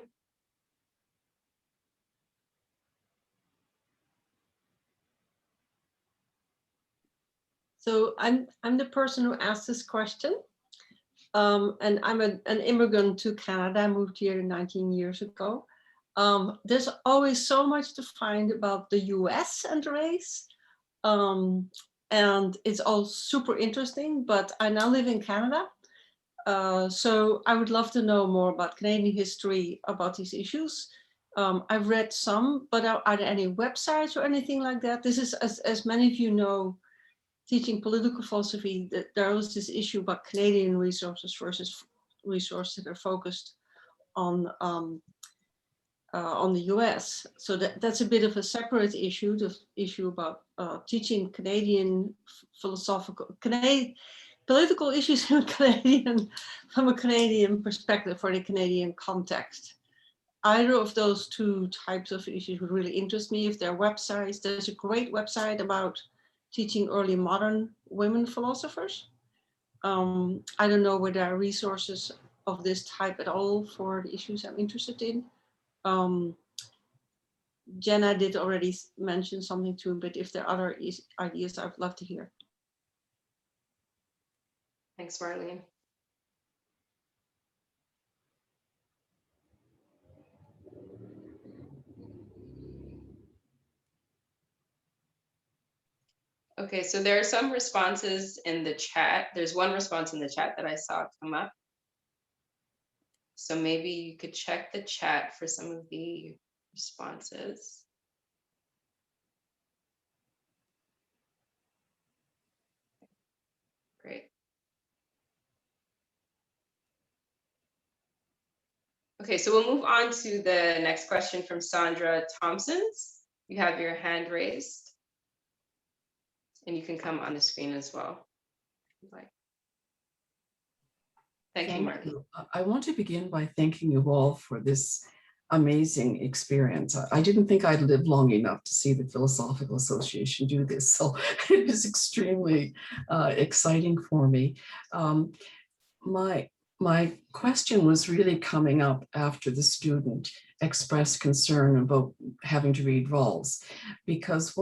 So I'm the person who asked this question. And I'm an immigrant to Canada. I moved here 19 years ago. There's always so much to find about the US and race. And it's all super interesting, but I now live in Canada. So I would love to know more about Canadian history about these issues. I've read some, but are there any websites or anything like that? This is, as many of you know, teaching political philosophy, that there was this issue about Canadian resources versus resources that are focused on the US. So that's a bit of a separate issue, the issue about teaching Canadian political issues from a Canadian perspective for the Canadian context. Either of those two types of issues would really interest me. If there are websites, there's a great website about teaching early modern women philosophers. I don't know whether there are resources of this type at all for the issues I'm interested in. Jenna did already mention something too, but if there are other ideas, I'd love to hear. Thanks, Marlene. Okay, so there are some responses in the chat. There's one response in the chat that I saw come up. So maybe you could check the chat for some of the responses. Great. Okay, so we'll move on to the next question from Sandra Thompsons. You have your hand raised. And you can come on the screen as well. Thank you, Marty. I want to begin by thanking you all for this amazing experience. I didn't think I'd live long enough to see the Philosophical Association do this, so it was extremely exciting for me. my question was really coming up after the student expressed concern about having to read Rawls, because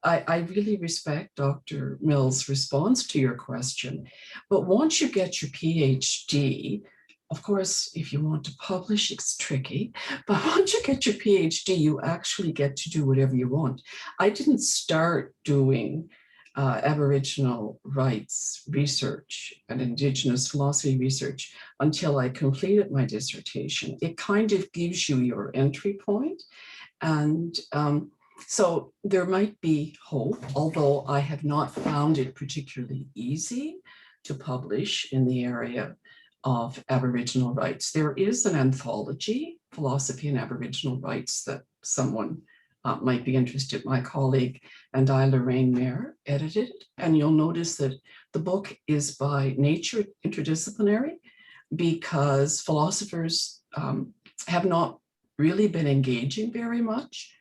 I really respect Dr. Mills' response to your question, but once you get your PhD, of course, if you want to publish, it's tricky, but once you get your PhD, you actually get to do whatever you want. I didn't start doing Aboriginal rights research and Indigenous philosophy research until I completed my dissertation. It kind of gives you your entry point. And so there might be hope, although I have not found it particularly easy to publish in the area of Aboriginal rights. There is an anthology, Philosophy and Aboriginal Rights, that someone might be interested. My colleague and I, Lorraine Mayer, edited it. And you'll notice that the book is by nature interdisciplinary, because philosophers have not really been engaging very much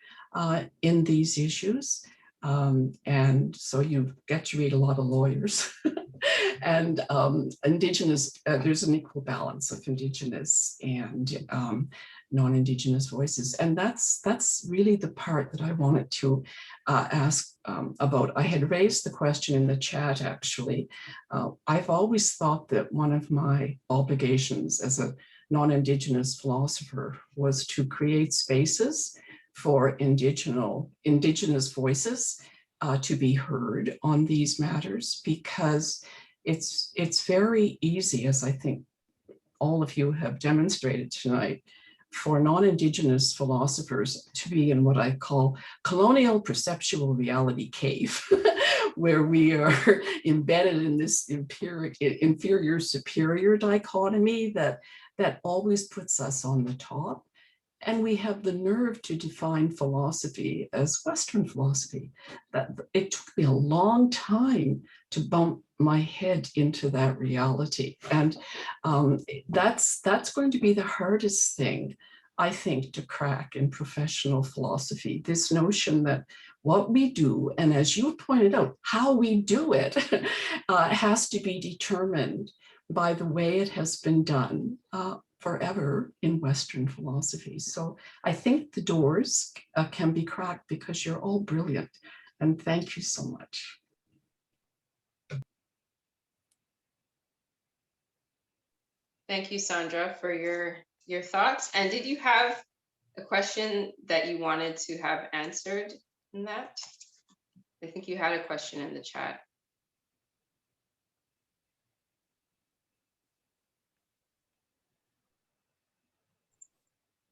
in these issues. And so you get to read a lot of lawyers. And Indigenous, there's an equal balance of Indigenous and non-Indigenous voices. And that's really the part that I wanted to ask about. I had raised the question in the chat, actually. I've always thought that one of my obligations as a non-Indigenous philosopher was to create spaces for Indigenous voices to be heard on these matters, because it's very easy, as I think all of you have demonstrated tonight, for non-Indigenous philosophers to be in what I call colonial perceptual reality cave, where we are embedded in this inferior-superior dichotomy that always puts us on the top. And we have the nerve to define philosophy as Western philosophy. That it took me a long time to bump my head into that reality. And that's going to be the hardest thing, I think, to crack in professional philosophy. This notion that what we do, and as you pointed out, how we do it has to be determined by the way it has been done forever in Western philosophy. So I think the doors can be cracked because you're all brilliant. And thank you so much. Thank you, Sandra, for your thoughts. And did you have a question that you wanted to have answered in that? I think you had a question in the chat.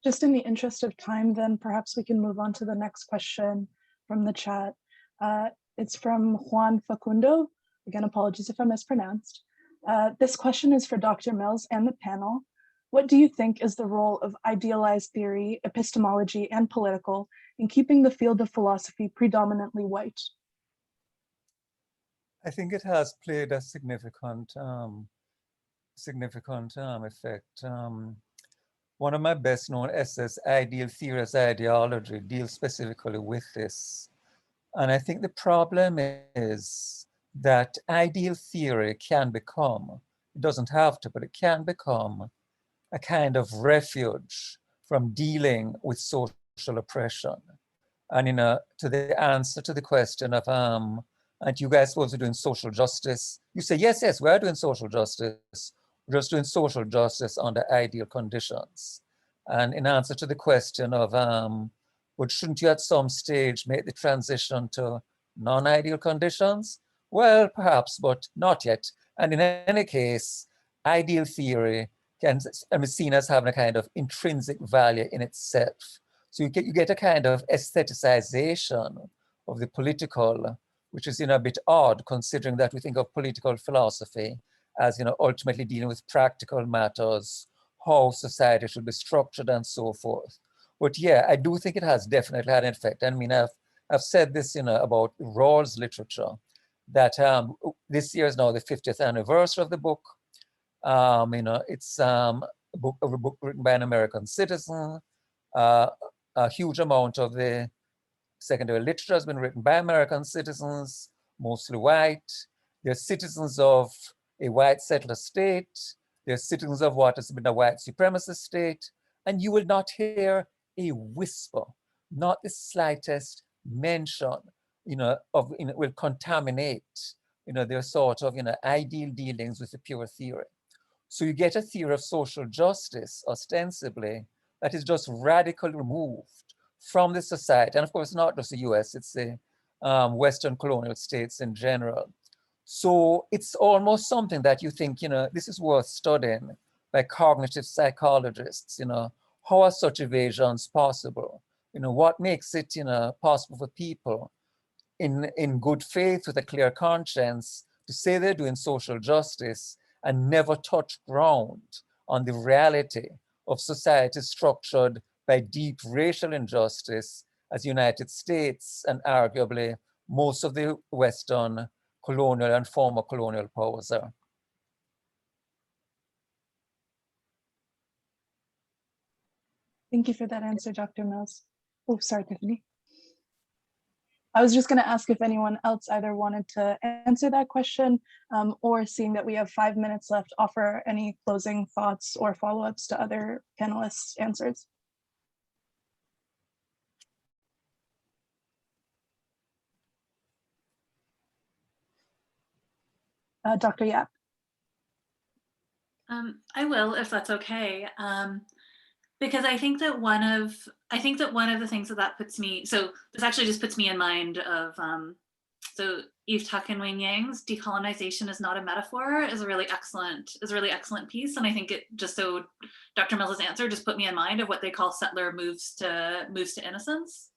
Just in the interest of time, then perhaps we can move on to the next question from the chat. It's from Juan Facundo. Again, apologies if I mispronounced. This question is for Dr. Mills and the panel. What do you think is the role of idealized theory, epistemology, and political in keeping the field of philosophy predominantly white? I think it has played a significant effect. One of my best known essays, Ideal Theory as Ideology, deals specifically with this. And I think the problem is that ideal theory can become, it doesn't have to, but it can become a kind of refuge from dealing with social oppression. And to the answer to the question of, aren't you guys supposed to be doing social justice? You say, yes, we are doing social justice. We're just doing social justice under ideal conditions. And in answer to the question of, but shouldn't you at some stage make the transition to non-ideal conditions? Well, perhaps, but not yet. And in any case, ideal theory can be seen as having a kind of intrinsic value in itself. So you get a kind of aestheticization of the political, which is a bit odd, considering that we think of political philosophy as ultimately dealing with practical matters, how society should be structured and so forth. But yeah, I do think it has definitely had an effect. I mean, I've said this about Rawls literature, that this year is now the 50th anniversary of the book. It's a book written by an American citizen. A huge amount of the secondary literature has been written by American citizens, mostly white. They're citizens of a white settler state. They're citizens of what has been a white supremacist state, and you will not hear a whisper, not the slightest mention, of, will contaminate, their sort of, ideal dealings with the pure theory. So you get a theory of social justice, ostensibly, that is just radically removed from the society. And of course, not just the US, it's the Western colonial states in general. So it's almost something that you think, this is worth studying by cognitive psychologists, how are such evasions possible? What makes it, possible for people in good faith with a clear conscience to say they're doing social justice and never touch ground on the reality of society structured by deep racial injustice as the United States and arguably most of the Western colonial and former colonial powers are. Thank you for that answer, Dr. Mills. Oh, sorry, Tiffany. I was just going to ask if anyone else either wanted to answer that question or, seeing that we have 5 minutes left, offer any closing thoughts or follow-ups to other panelists' answers. Dr. Yap. I will, if that's okay. Because I think that one of the things that puts me, so this actually just puts me in mind of, so Eve Tuck and Wayne Yang's "Decolonization is Not a Metaphor" is a really excellent piece. And I think it just, so Dr. Mill's answer just put me in mind of what they call settler moves to innocence.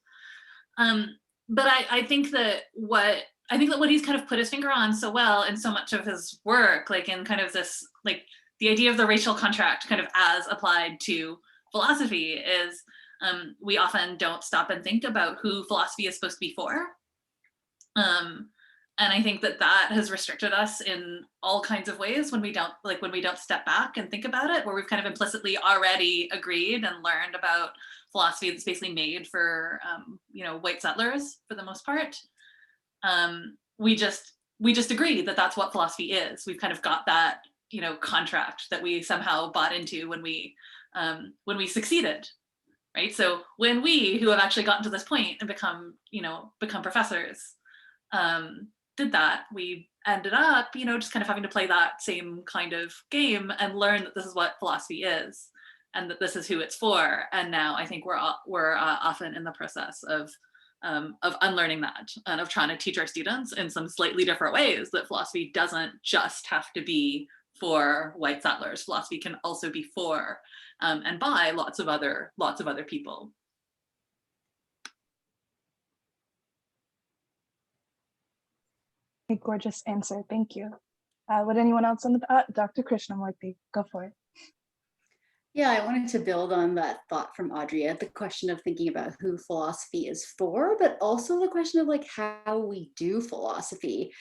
But I think that what he's kind of put his finger on so well in so much of his work, like in kind of this, like the idea of the racial contract kind of as applied to philosophy is, we often don't stop and think about who philosophy is supposed to be for. And I think that has restricted us in all kinds of ways when we don't step back and think about it, where we've kind of implicitly already agreed and learned about philosophy that's basically made for white settlers for the most part. We just agree that that's what philosophy is. We've kind of got that contract that we somehow bought into when we succeeded, right? So when we, who have actually gotten to this point and become professors, did that, we ended up, just kind of having to play that same kind of game and learn that this is what philosophy is and that this is who it's for. And now I think we're often in the process of unlearning that and of trying to teach our students in some slightly different ways that philosophy doesn't just have to be for white settlers. Philosophy can also be for and by lots of other people. A gorgeous answer, thank you. Would anyone else on the, Dr. Krishnamurty, go for it. Yeah, I wanted to build on that thought from Audrey at the question of thinking about who philosophy is for, but also the question of like how we do philosophy.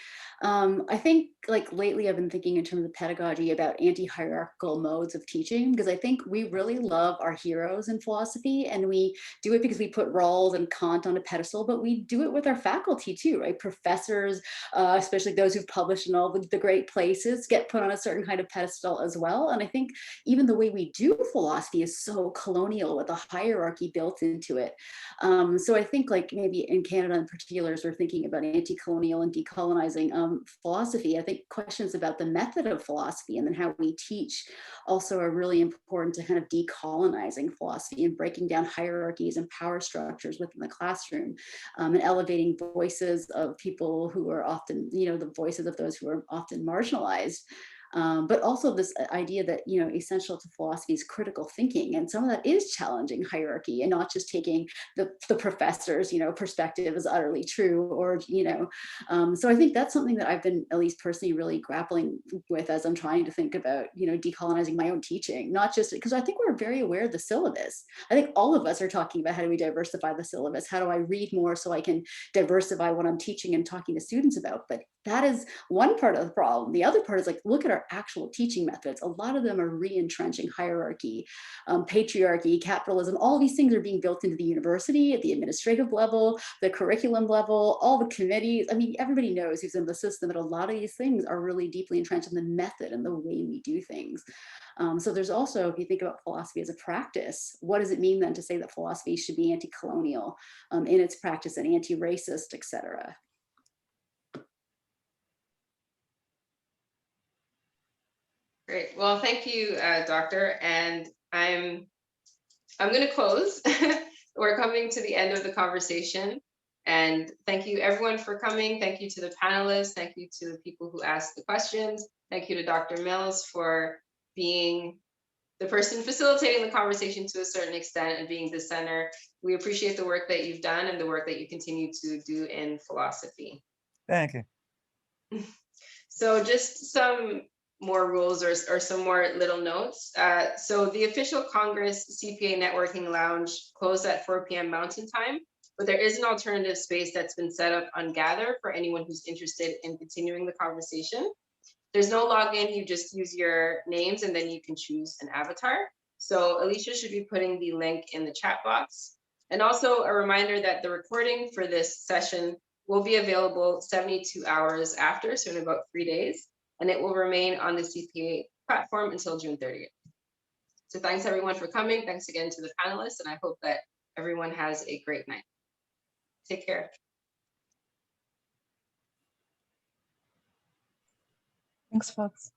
I think like lately I've been thinking in terms of pedagogy about anti-hierarchical modes of teaching, because I think we really love our heroes in philosophy and we do it because we put Rawls and Kant on a pedestal, but we do it with our faculty too, right? Professors, especially those who've published in all the great places, get put on a certain kind of pedestal as well. And I think even the way we do philosophy is so colonial with a hierarchy built into it. So I think like maybe in Canada in particular, as we're thinking about anti-colonial and decolonizing philosophy, I think questions about the method of philosophy and then how we teach also are really important to kind of decolonizing philosophy and breaking down hierarchies and power structures within the classroom and elevating voices of people who are often, the voices of those who are often marginalized. But also this idea that, essential to philosophy is critical thinking. And some of that is challenging hierarchy and not just taking the professor's, perspective as utterly true or, so I think that's something that I've been at least personally really grappling with as I'm trying to think about, decolonizing my own teaching, not just because I think we're very aware of the syllabus. I think all of us are talking about how do we diversify the syllabus? How do I read more so I can diversify what I'm teaching and talking to students about? But That is one part of the problem. The other part is like, look at our actual teaching methods. A lot of them are re-entrenching hierarchy, patriarchy, capitalism. All these things are being built into the university at the administrative level, the curriculum level, all the committees. I mean, everybody knows who's in the system, but a lot of these things are really deeply entrenched in the method and the way we do things. So there's also, if you think about philosophy as a practice, what does it mean then to say that philosophy should be anti-colonial in its practice and anti-racist, et cetera? Great. Well, thank you, Doctor. And I'm going to close. We're coming to the end of the conversation. And thank you, everyone, for coming. Thank you to the panelists. Thank you to the people who asked the questions. Thank you to Dr. Mills for being the person facilitating the conversation to a certain extent and being the center. We appreciate the work that you've done and the work that you continue to do in philosophy. Thank you. So just some more rules or some more little notes. So the official Congress CPA Networking Lounge closed at 4 p.m. Mountain Time, but there is an alternative space that's been set up on Gather for anyone who's interested in continuing the conversation. There's no login, you just use your names and then you can choose an avatar. So Alisha should be putting the link in the chat box. And also a reminder that the recording for this session will be available 72 hours after, so in about 3 days, and it will remain on the CPA platform until June 30th. So thanks everyone for coming. Thanks again to the panelists, and I hope that everyone has a great night. Take care. Thanks, folks.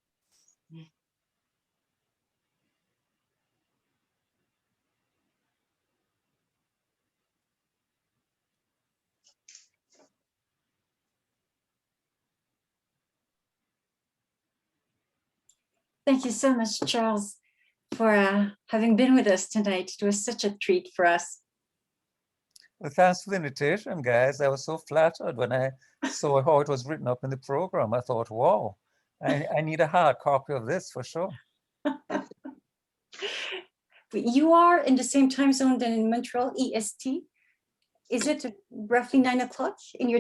Thank you so much, Charles, for having been with us tonight. It was such a treat for us. Well, thanks for the invitation, guys. I was so flattered when I saw how it was written up in the program. I thought, wow, I need a hard copy of this for sure. You are in the same time zone than in Montreal, EST. Is it roughly 9 o'clock in your